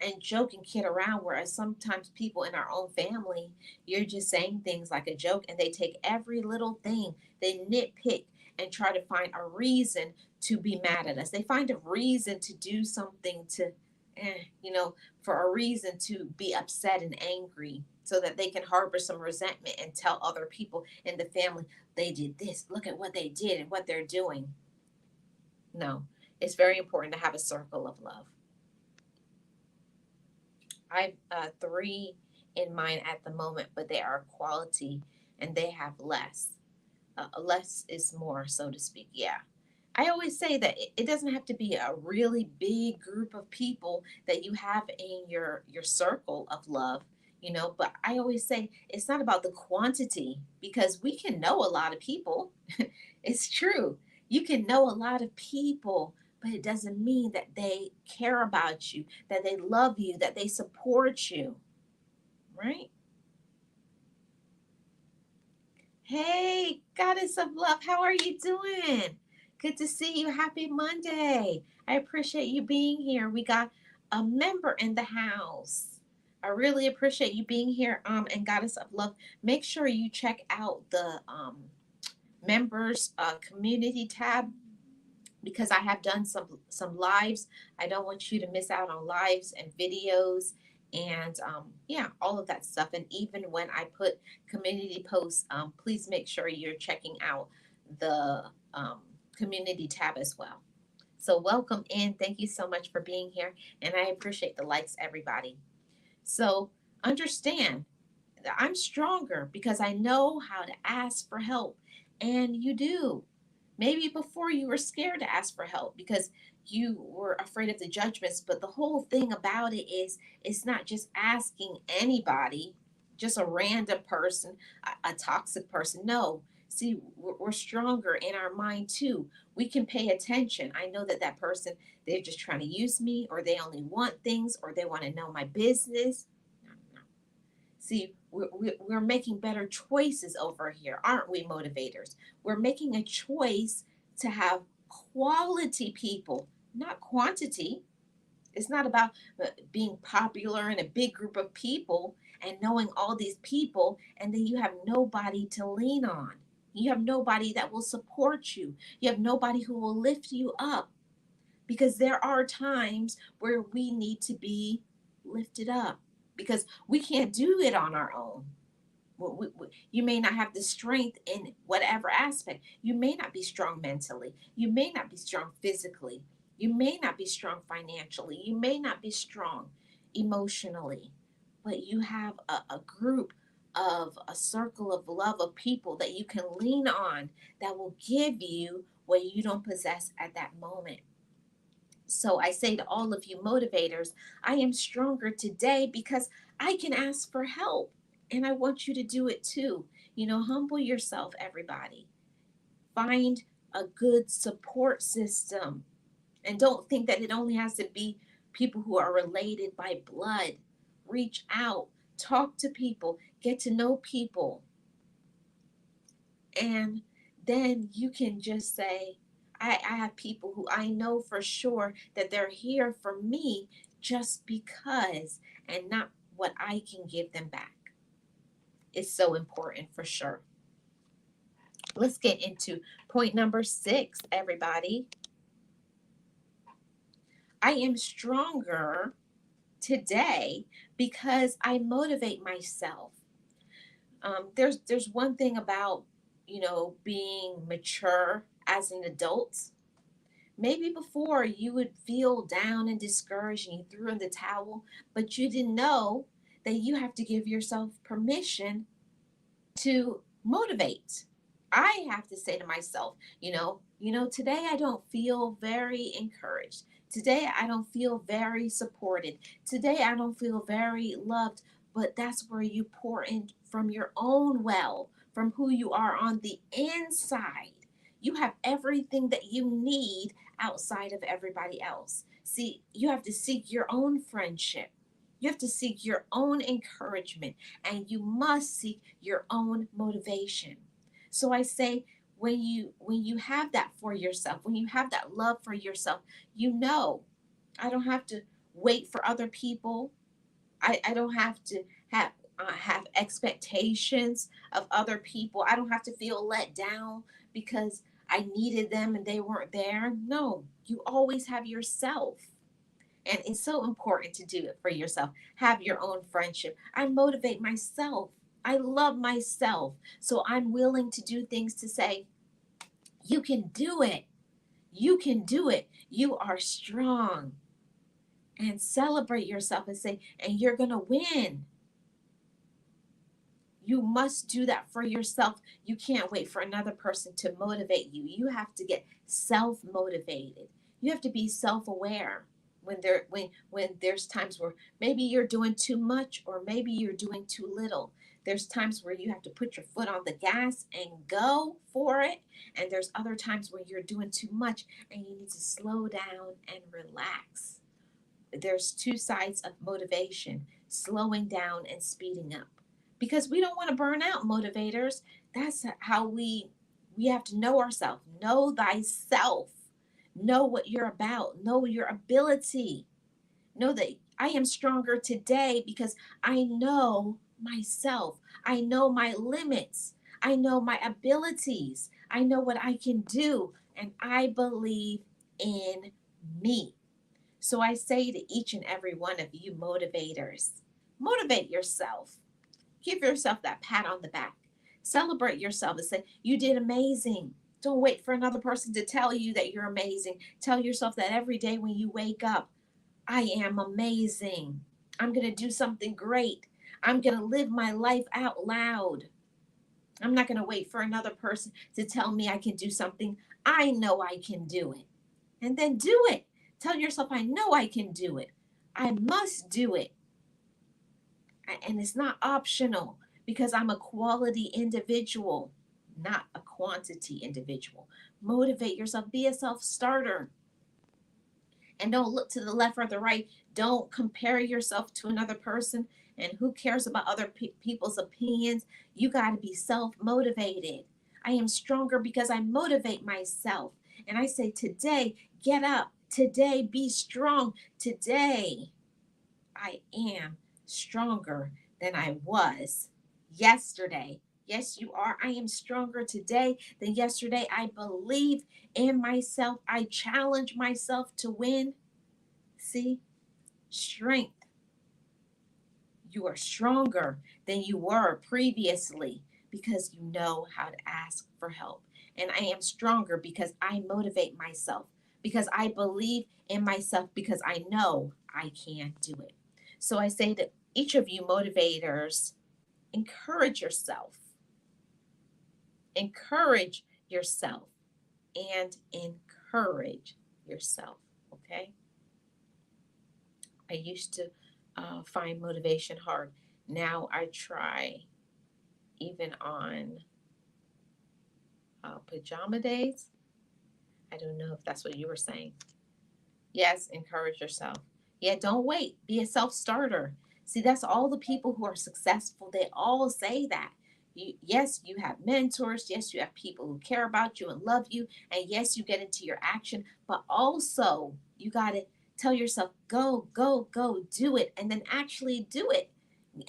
and joke and kid around, whereas sometimes people in our own family, you're just saying things like a joke and they take every little thing, they nitpick and try to find a reason to be mad at us. They find a reason to do something to for a reason to be upset and angry so that they can harbor some resentment and tell other people in the family they did this, look at what they did and what they're doing. No, it's very important to have a circle of love. I've three in mind at the moment, but they are quality and they have less. Less is more, so to speak. Yeah. I always say that it doesn't have to be a really big group of people that you have in your circle of love, but I always say it's not about the quantity because we can know a lot of people. It's true. You can know a lot of people, but it doesn't mean that they care about you, that they love you, that they support you, right? Hey, Goddess of Love, how are you doing? Good to see you. Happy Monday. I appreciate you being here. We got a member in the house. I really appreciate you being here. And Goddess of Love, make sure you check out the members community tab because I have done some lives. I don't want you to miss out on lives and videos and yeah, all of that stuff. And even when I put community posts, please make sure you're checking out the community tab as well. So welcome in. Thank you so much for being here, and I appreciate the likes, everybody. So understand that I'm stronger because I know how to ask for help, and you do. Maybe before you were scared to ask for help because you were afraid of the judgments, but the whole thing about it is it's not just asking anybody, just a random person, a toxic person. No. See, we're stronger in our mind too. We can pay attention. I know that that person, they're just trying to use me, or they only want things, or they want to know my business. No, no. See, we're making better choices over here, aren't we, motivators? We're making a choice to have quality people, not quantity. It's not about being popular in a big group of people and knowing all these people, and then you have nobody to lean on. You have nobody that will support you. You have nobody who will lift you up because there are times where we need to be lifted up because we can't do it on our own. You may not have the strength in whatever aspect. You may not be strong mentally. You may not be strong physically. You may not be strong financially. You may not be strong emotionally. but you have a group of a circle of love of people that you can lean on that will give you what you don't possess at that moment. So I say to all of you motivators, I am stronger today because I can ask for help. And I want you to do it too. Humble yourself, everybody. Find a good support system. And don't think that it only has to be people who are related by blood. Reach out, talk to people, get to know people. And then you can just say, I have people who I know for sure that they're here for me just because, and not what I can give them back. It's so important for sure. Let's get into point number 6, everybody. I am stronger today because I motivate myself. There's one thing about being mature as an adult. Maybe before you would feel down and discouraged and you threw in the towel, but you didn't know that you have to give yourself permission to motivate. I have to say to myself, today I don't feel very encouraged. Today I don't feel very supported. Today I don't feel very loved. But that's where you pour in from your own well, from who you are on the inside. You have everything that you need outside of everybody else. See, you have to seek your own friendship. You have to seek your own encouragement, and you must seek your own motivation. So I say, when you have that for yourself, when you have that love for yourself, I don't have to wait for other people. I don't have to have expectations of other people. I don't have to feel let down because I needed them and they weren't there. No, you always have yourself. And it's so important to do it for yourself. Have your own friendship. I motivate myself. I love myself. So I'm willing to do things to say, you can do it. You can do it. You are strong. And celebrate yourself and say, and you're going to win. You must do that for yourself. You can't wait for another person to motivate you. You have to get self-motivated. You have to be self-aware when there's times where maybe you're doing too much or maybe you're doing too little. There's times where you have to put your foot on the gas and go for it, and there's other times where you're doing too much and you need to slow down and relax. There's two sides of motivation: slowing down and speeding up, because we don't want to burn out, motivators. That's how we have to know ourselves. Know thyself. Know what you're about. Know your ability. Know that I am stronger today because I know myself. I know my limits. I know my abilities. I know what I can do, and I believe in me. So I say to each and every one of you motivators, motivate yourself. Give yourself that pat on the back. Celebrate yourself and say, you did amazing. Don't wait for another person to tell you that you're amazing. Tell yourself that every day when you wake up, I am amazing. I'm going to do something great. I'm going to live my life out loud. I'm not going to wait for another person to tell me I can do something. I know I can do it. And then do it. Tell yourself, I know I can do it. I must do it. And it's not optional because I'm a quality individual, not a quantity individual. Motivate yourself, be a self starter, and don't look to the left or the right. Don't compare yourself to another person. And who cares about other people's opinions? You got to be self motivated. I am stronger because I motivate myself. And I say, today, get up. Today, be strong. Today, I am stronger than I was yesterday. Yes, you are. I am stronger today than yesterday. I believe in myself. I challenge myself to win. See, strength. You are stronger than you were previously because you know how to ask for help. And I am stronger because I motivate myself, because I believe in myself, because I know I can do it. So I say that each of you motivators, encourage yourself. Encourage yourself and encourage yourself. Okay. I used to find motivation hard. Now I try, even on pajama days. I don't know if that's what you were saying. Yes, encourage yourself. Yeah, don't wait. Be a self starter. See, that's all the people who are successful. They all say that. Yes, you have mentors. Yes, you have people who care about you and love you. And yes, you get into your action. But also, you got to tell yourself, go, go, go, do it. And then actually do it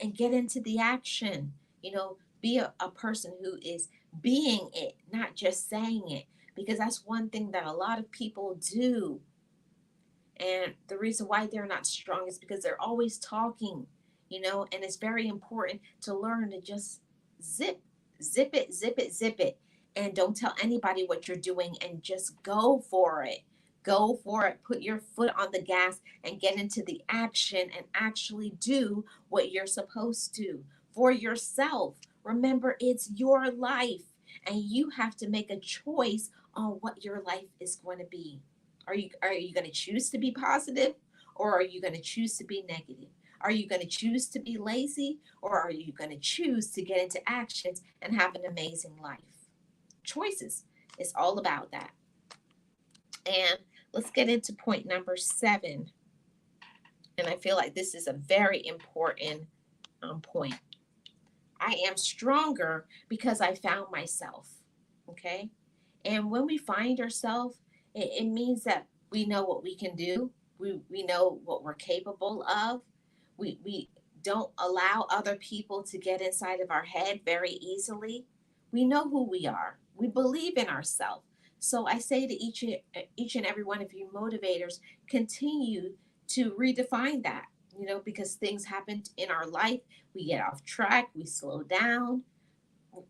and get into the action. Be a person who is being it, not just saying it. Because that's one thing that a lot of people do, and the reason why they're not strong is because they're always talking, and it's very important to learn to just zip, zip it, zip it, zip it. And don't tell anybody what you're doing and just go for it. Go for it. Put your foot on the gas and get into the action and actually do what you're supposed to for yourself. Remember, it's your life and you have to make a choice on what your life is going to be. Are you going to choose to be positive, or are you going to choose to be negative? Are you going to choose to be lazy, or are you going to choose to get into actions and have an amazing life? Choices. It's all about that. And let's get into point number 7. And I feel like this is a very important point. I am stronger because I found myself. Okay. And when we find ourselves, it means that we know what we can do. We know what we're capable of. We don't allow other people to get inside of our head very easily. We know who we are. We believe in ourselves. So I say to each and every one of you motivators, continue to redefine that. Because things happen in our life, we get off track, we slow down.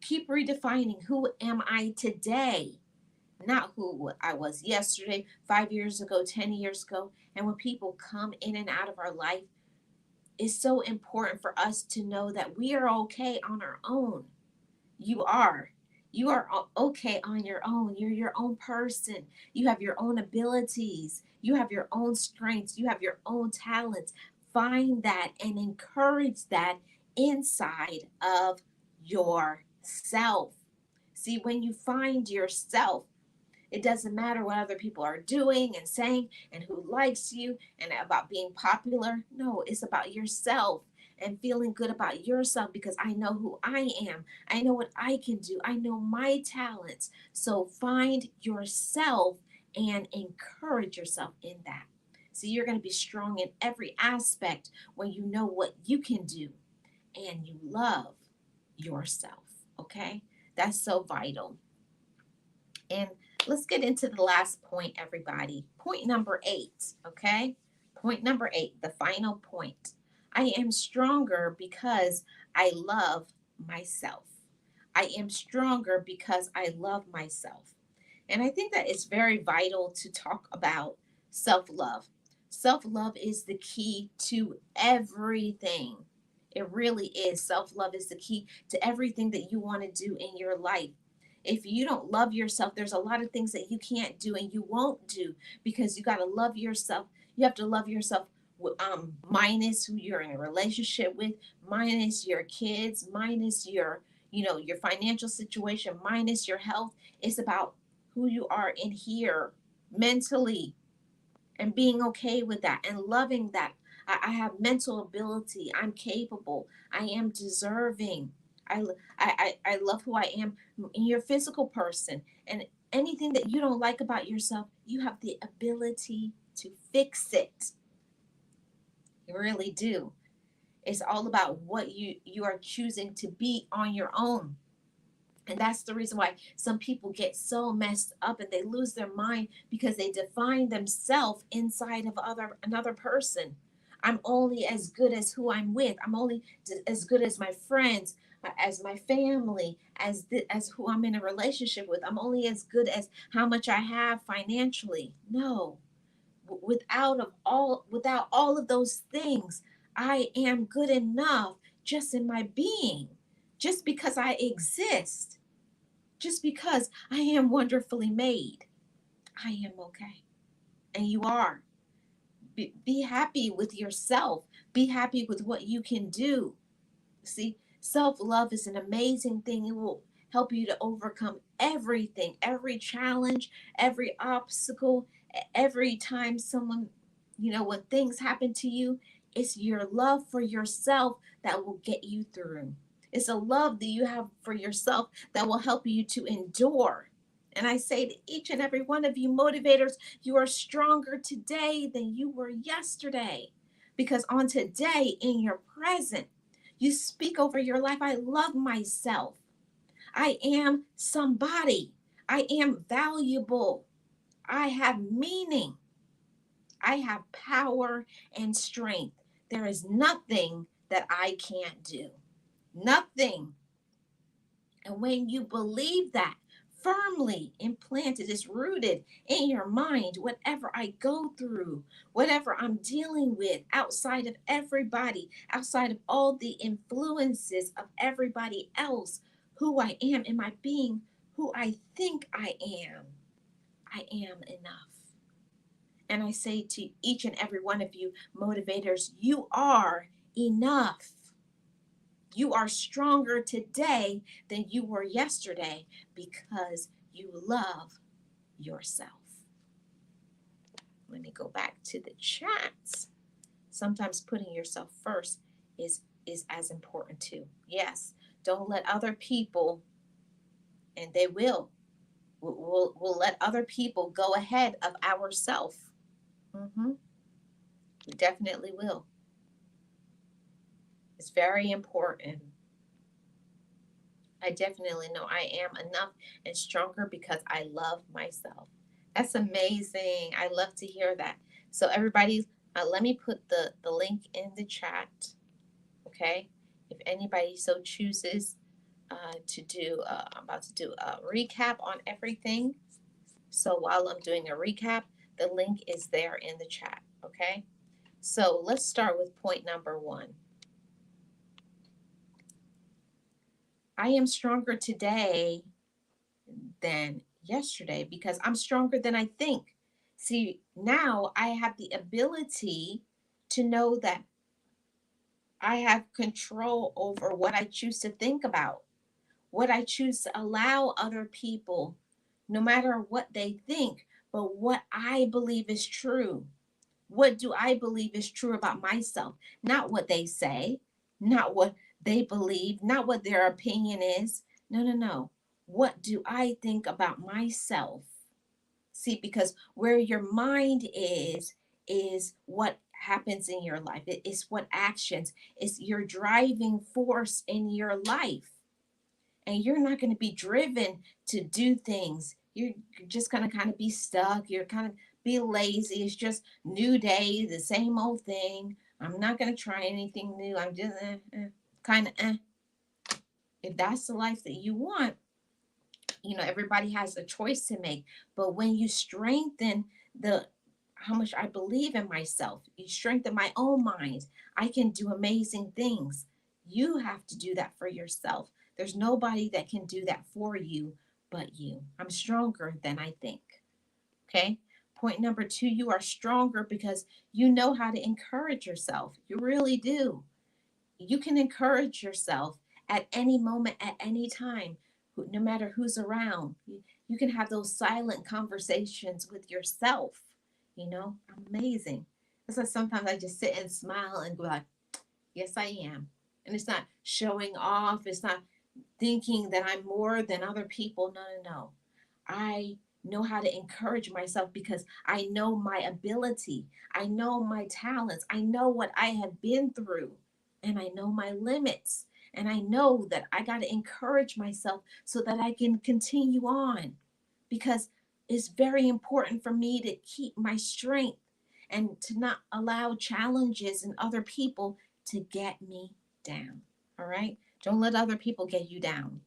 Keep redefining, who am I today? Not who I was yesterday, 5 years ago, 10 years ago. And when people come in and out of our life, it's so important for us to know that we are okay on our own. You are. You are okay on your own. You're your own person. You have your own abilities. You have your own strengths. You have your own talents. Find that and encourage that inside of yourself. See, when you find yourself, it doesn't matter what other people are doing and saying and who likes you and about being popular. No, it's about yourself and feeling good about yourself, because I know who I am. I know what I can do. I know my talents. So find yourself and encourage yourself in that. So you're going to be strong in every aspect when you know what you can do and you love yourself. Okay? That's so vital. And let's get into the last point, everybody. Point number 8, okay? Point number 8, the final point. I am stronger because I love myself. I am stronger because I love myself. And I think that it's very vital to talk about self love. Self love is the key to everything. It really is. Self love is the key to everything that you want to do in your life. If you don't love yourself, there's a lot of things that you can't do and you won't do, because you got to love yourself. You have to love yourself, minus who you're in a relationship with, minus your kids, minus your financial situation, minus your health. It's about who you are in here mentally, and being okay with that and loving that. I have mental ability. I'm capable. I am deserving. I love who I am. You're a physical person. And anything that you don't like about yourself, you have the ability to fix it. You really do. It's all about what you are choosing to be on your own. And that's the reason why some people get so messed up and they lose their mind, because they define themselves inside of another person. I'm only as good as who I'm with. I'm only as good as my friends, as my family, as who I'm in a relationship with. I'm only as good as how much I have financially. No, without all of those things, I am good enough just in my being, just because I exist, just because I am wonderfully made. I am okay. And you are. Be happy with yourself. Be happy with what you can do. See, self love is an amazing thing. It will help you to overcome everything, every challenge, every obstacle, every time someone, when things happen to you, it's your love for yourself that will get you through. It's a love that you have for yourself that will help you to endure. And I say to each and every one of you motivators, you are stronger today than you were yesterday. Because on today, in your present, you speak over your life. I love myself. I am somebody. I am valuable. I have meaning. I have power and strength. There is nothing that I can't do. Nothing. And when you believe that, firmly implanted, is rooted in your mind, whatever I go through, whatever I'm dealing with outside of everybody, outside of all the influences of everybody else, who I am in my being, who I think I am enough. And I say to each and every one of you motivators, you are enough. You are stronger today than you were yesterday because you love yourself. Let me go back to the chats. Sometimes putting yourself first is as important too. Yes, don't let other people, and they will let other people go ahead of ourself. We definitely will. It's very important. I definitely know I am enough and stronger because I love myself. That's amazing. I love to hear that. So, everybody, let me put the link in the chat, okay? If anybody so chooses I'm about to do a recap on everything. So, while I'm doing a recap, the link is there in the chat, okay? So, let's start with point number one. I am stronger today than yesterday because I'm stronger than I think. See, now I have the ability to know that I have control over what I choose to think about, what I choose to allow other people, no matter what they think, but what I believe is true. What do I believe is true about myself? Not what they say, not what they believe, not what their opinion is. No, no, no. What do I think about myself? See, because where your mind is what happens in your life. It is what actions, it's your driving force in your life. And you're not going to be driven to do things. You're just going to kind of be stuck. You're kind of be lazy. It's just new day, the same old thing. I'm not going to try anything new. I'm just kind of If that's the life that you want, everybody has a choice to make. But when you strengthen the how much I believe in myself, you strengthen my own mind, I can do amazing things. You have to do that for yourself. There's nobody that can do that for you but you. I'm stronger than I think. Okay. Point number two, you are stronger because you know how to encourage yourself. You really do. You can encourage yourself at any moment, at any time, no matter who's around. You can have those silent conversations with yourself. Amazing. That's why sometimes I just sit and smile and go like, yes, I am. And it's not showing off. It's not thinking that I'm more than other people. No, no, no. I know how to encourage myself because I know my ability. I know my talents. I know what I have been through and I know my limits. And I know that I got to encourage myself so that I can continue on because it's very important for me to keep my strength and to not allow challenges and other people to get me down. All right? Don't let other people get you down.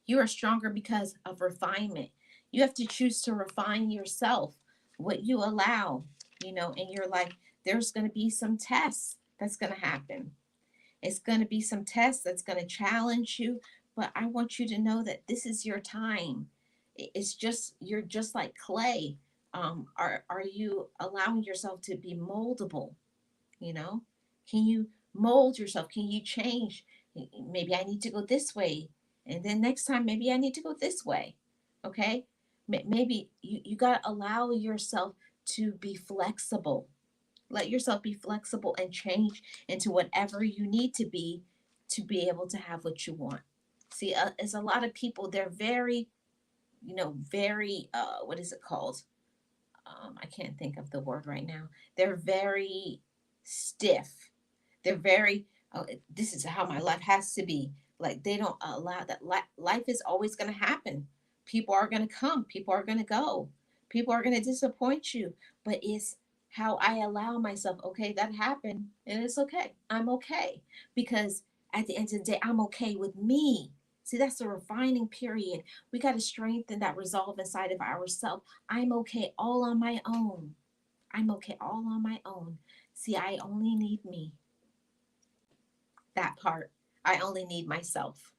You are stronger because of refinement. You have to choose to refine yourself, what you allow, in your life. There's going to be some tests. That's going to happen. It's going to be some tests that's going to challenge you, but I want you to know that this is your time. It's just, you're just like clay. Are you allowing yourself to be moldable? You know, can you mold yourself? Can you change? Maybe I need to go this way, and then next time maybe I need to go this way. Okay, maybe you got to allow yourself to be flexible. Let yourself be flexible and change into whatever you need to be able to have what you want. See, as a lot of people, they're very, very, what is it called? I can't think of the word right now. They're very stiff. They're very, oh, this is how my life has to be. Like they don't allow that. Life is always going to happen. People are going to come. People are going to go. People are going to disappoint you. But it's how I allow myself. Okay, that happened, and it's okay. I'm okay because at the end of the day, I'm okay with me. See, that's the refining period. We got to strengthen that resolve inside of ourselves. I'm okay all on my own. I'm okay all on my own. See, I only need me. That part. I only need myself.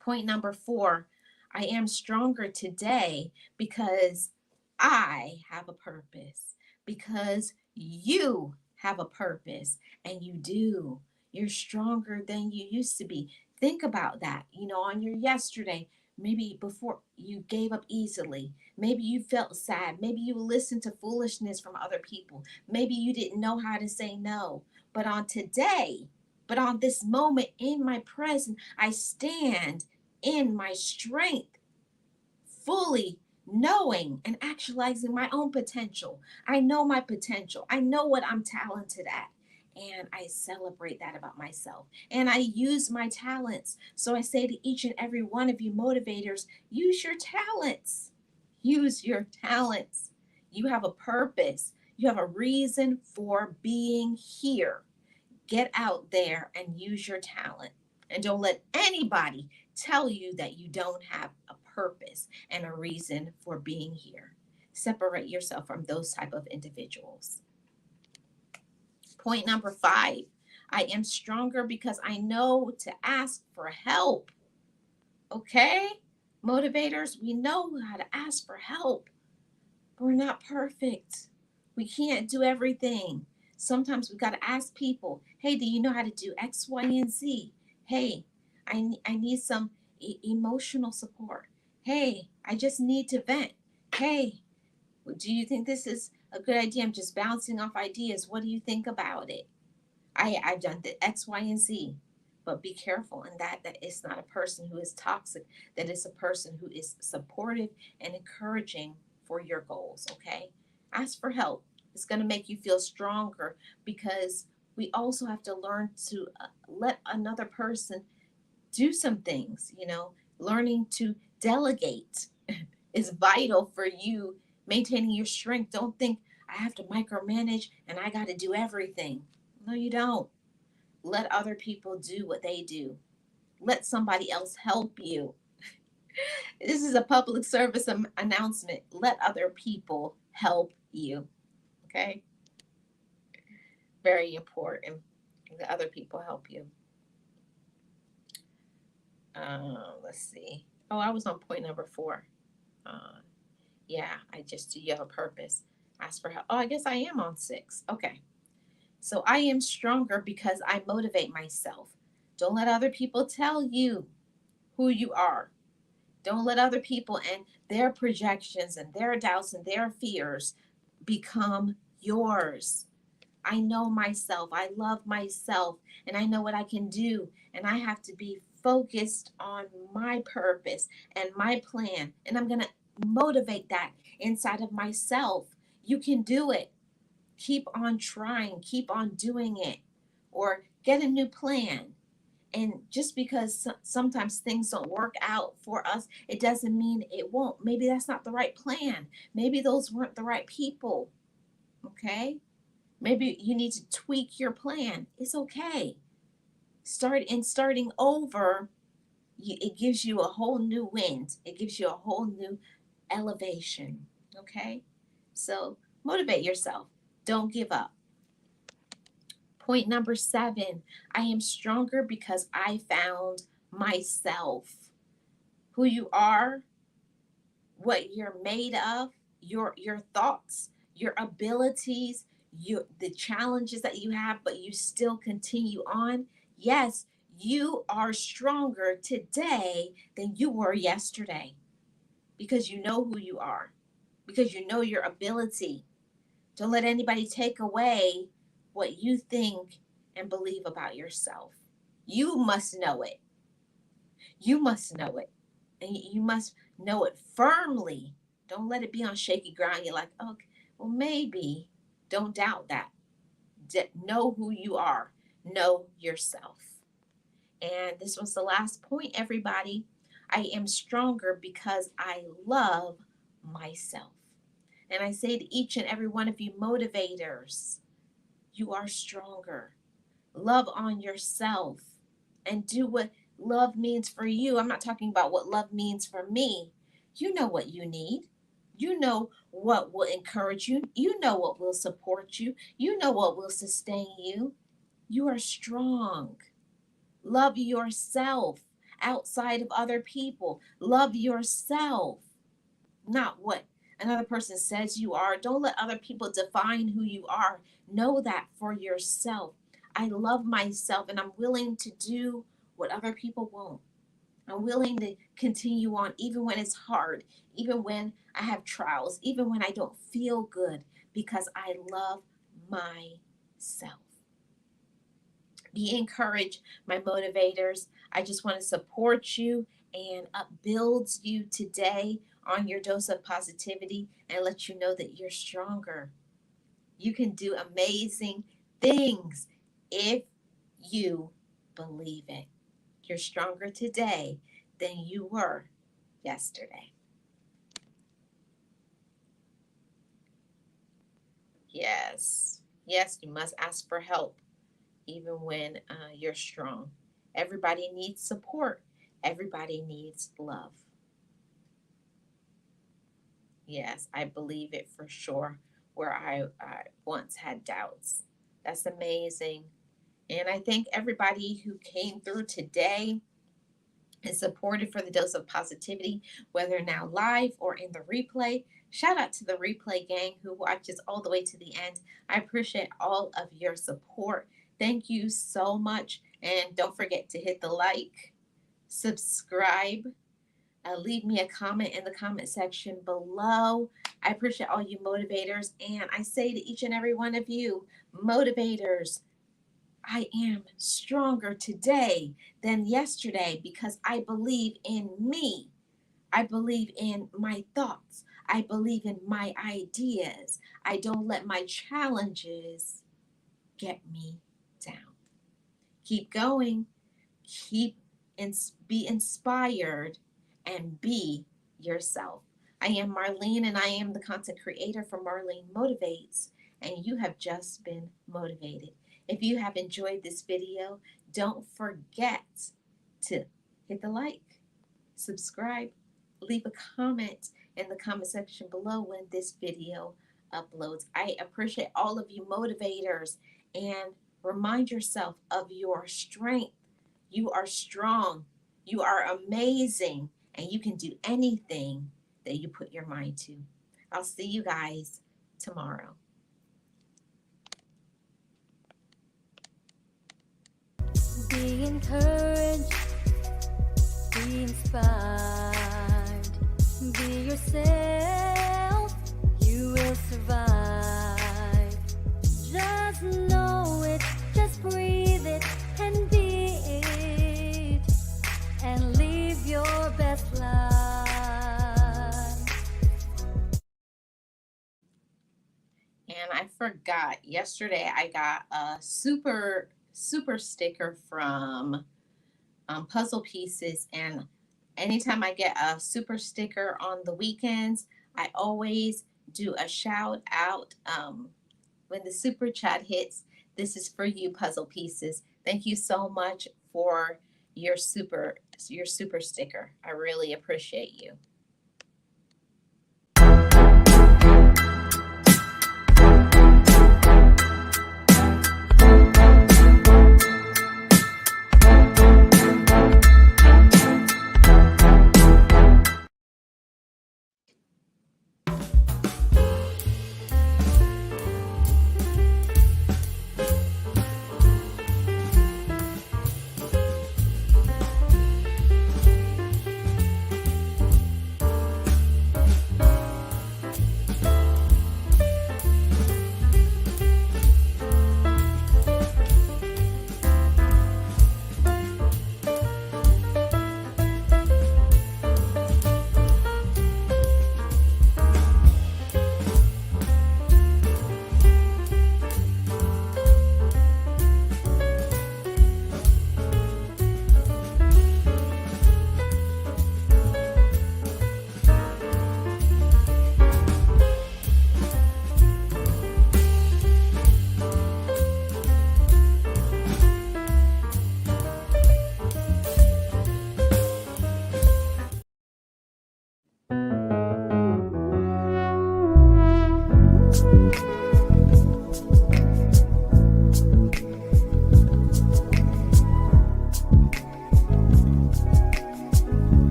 Point number 4, I am stronger today because I have a purpose, because you have a purpose, and you do. You're stronger than you used to be. Think about that. On your yesterday, maybe before you gave up easily, maybe you felt sad, maybe you listened to foolishness from other people, maybe you didn't know how to say no. But on today, but on this moment in my present, I stand in my strength, fully knowing and actualizing my own potential. I know my potential. I know what I'm talented at. And I celebrate that about myself. And I use my talents. So I say to each and every one of you motivators, use your talents. Use your talents. You have a purpose. You have a reason for being here. Get out there and use your talent. And don't let anybody tell you that you don't have a purpose and a reason for being here. Separate yourself from those type of individuals. Point number 5, I am stronger because I know to ask for help. Okay? Motivators, we know how to ask for help. We're not perfect. We can't do everything. Sometimes we got to ask people, hey, do you know how to do X, Y, and Z? Hey, I need some emotional support. Hey, I just need to vent. Hey, do you think this is a good idea? I'm just bouncing off ideas. What do you think about it? I've done the X, Y, and Z. But be careful in that it's not a person who is toxic, that it's a person who is supportive and encouraging for your goals, okay? Ask for help. It's going to make you feel stronger because we also have to learn to let another person do some things, learning to delegate is vital for you maintaining your strength. Don't think I have to micromanage and I got to do everything. No, you don't. Let other people do what they do. Let somebody else help you. This is a public service announcement. Let other people help you. Okay? Very important. Let other people help you. Let's see. Oh, I was on point number 4. Uh, yeah, I just do you have a purpose. Ask for help. Oh, I guess I am on 6. Okay. So I am stronger because I motivate myself. Don't let other people tell you who you are. Don't let other people and their projections and their doubts and their fears become yours. I know myself. I love myself and I know what I can do. And I have to be focused on my purpose and my plan. And I'm going to motivate that inside of myself. You can do it. Keep on trying, keep on doing it, or get a new plan. And just because sometimes things don't work out for us, it doesn't mean it won't. Maybe that's not the right plan. Maybe those weren't the right people. Okay? Maybe you need to tweak your plan. It's okay. Starting over, it gives you a whole new wind. It gives you a whole new elevation. Okay? So motivate yourself. Don't give up. Point number 7, I am stronger because I found myself. Who you are, what you're made of, your thoughts, your abilities, the challenges that you have, but you still continue on. Yes, you are stronger today than you were yesterday because you know who you are, because you know your ability. Don't let anybody take away what you think and believe about yourself. You must know it. You must know it. And you must know it firmly. Don't let it be on shaky ground. You're like, oh, well, maybe. Don't doubt that. Know who you are. Know yourself. And this was the last point, everybody. I am stronger because I love myself. And I say to each and every one of you motivators, you are stronger. Love on yourself and do what love means for you. I'm not talking about what love means for me. You know what you need. You know what will encourage you. You know what will support you. You know what will sustain you. You are strong. Love yourself outside of other people. Love yourself, not what another person says you are. Don't let other people define who you are. Know that for yourself. I love myself and I'm willing to do what other people won't. I'm willing to continue on even when it's hard, even when I have trials, even when I don't feel good, because I love myself. Be encouraged, my motivators. I just want to support you and upbuild you today on your dose of positivity and let you know that you're stronger. You can do amazing things if you believe it. You're stronger today than you were yesterday. Yes, yes, you must ask for help even when you're strong. Everybody needs support. Everybody needs love. Yes, I believe it for sure, where I once had doubts. That's amazing. And I thank everybody who came through today and supported for the dose of positivity, whether now live or in the replay. Shout out to the replay gang who watches all the way to the end. I appreciate all of your support. Thank you so much. And don't forget to hit the like, subscribe, leave me a comment in the comment section below. I appreciate all you motivators. And I say to each and every one of you, motivators, I am stronger today than yesterday because I believe in me. I believe in my thoughts. I believe in my ideas. I don't let my challenges get me down. Keep going. Be inspired and be yourself. I am Marlene and I am the content creator for Marlene Motivates, and you have just been motivated. If you have enjoyed this video, don't forget to hit the like, subscribe, leave a comment in the comment section below when this video uploads. I appreciate all of you motivators, and remind yourself of your strength. You are strong. You are amazing, and you can do anything that you put your mind to. I'll see you guys tomorrow. Be encouraged, be inspired, be yourself, you will survive. Just know it, just breathe it, and be it, and live your best life. And I forgot, yesterday I got a super sticker from Puzzle Pieces, and anytime I get a super sticker on the weekends, I always do a shout out when the super chat hits. This is for you, Puzzle Pieces. Thank you so much for your super sticker. I really appreciate you.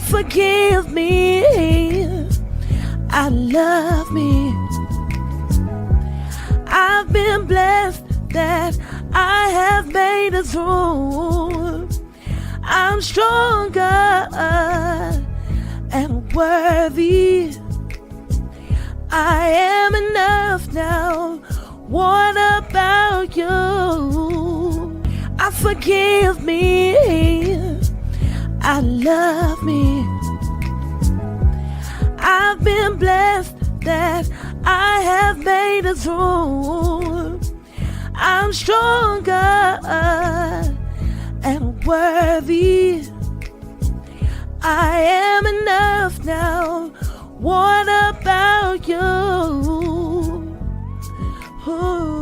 forgive me. I love me. I've been blessed that I have made it through. I'm stronger and worthy. I am enough now. What about you? I forgive me. I love me. I've been blessed that I have made it through. I'm stronger and worthy. I am enough now. What about you? Ooh.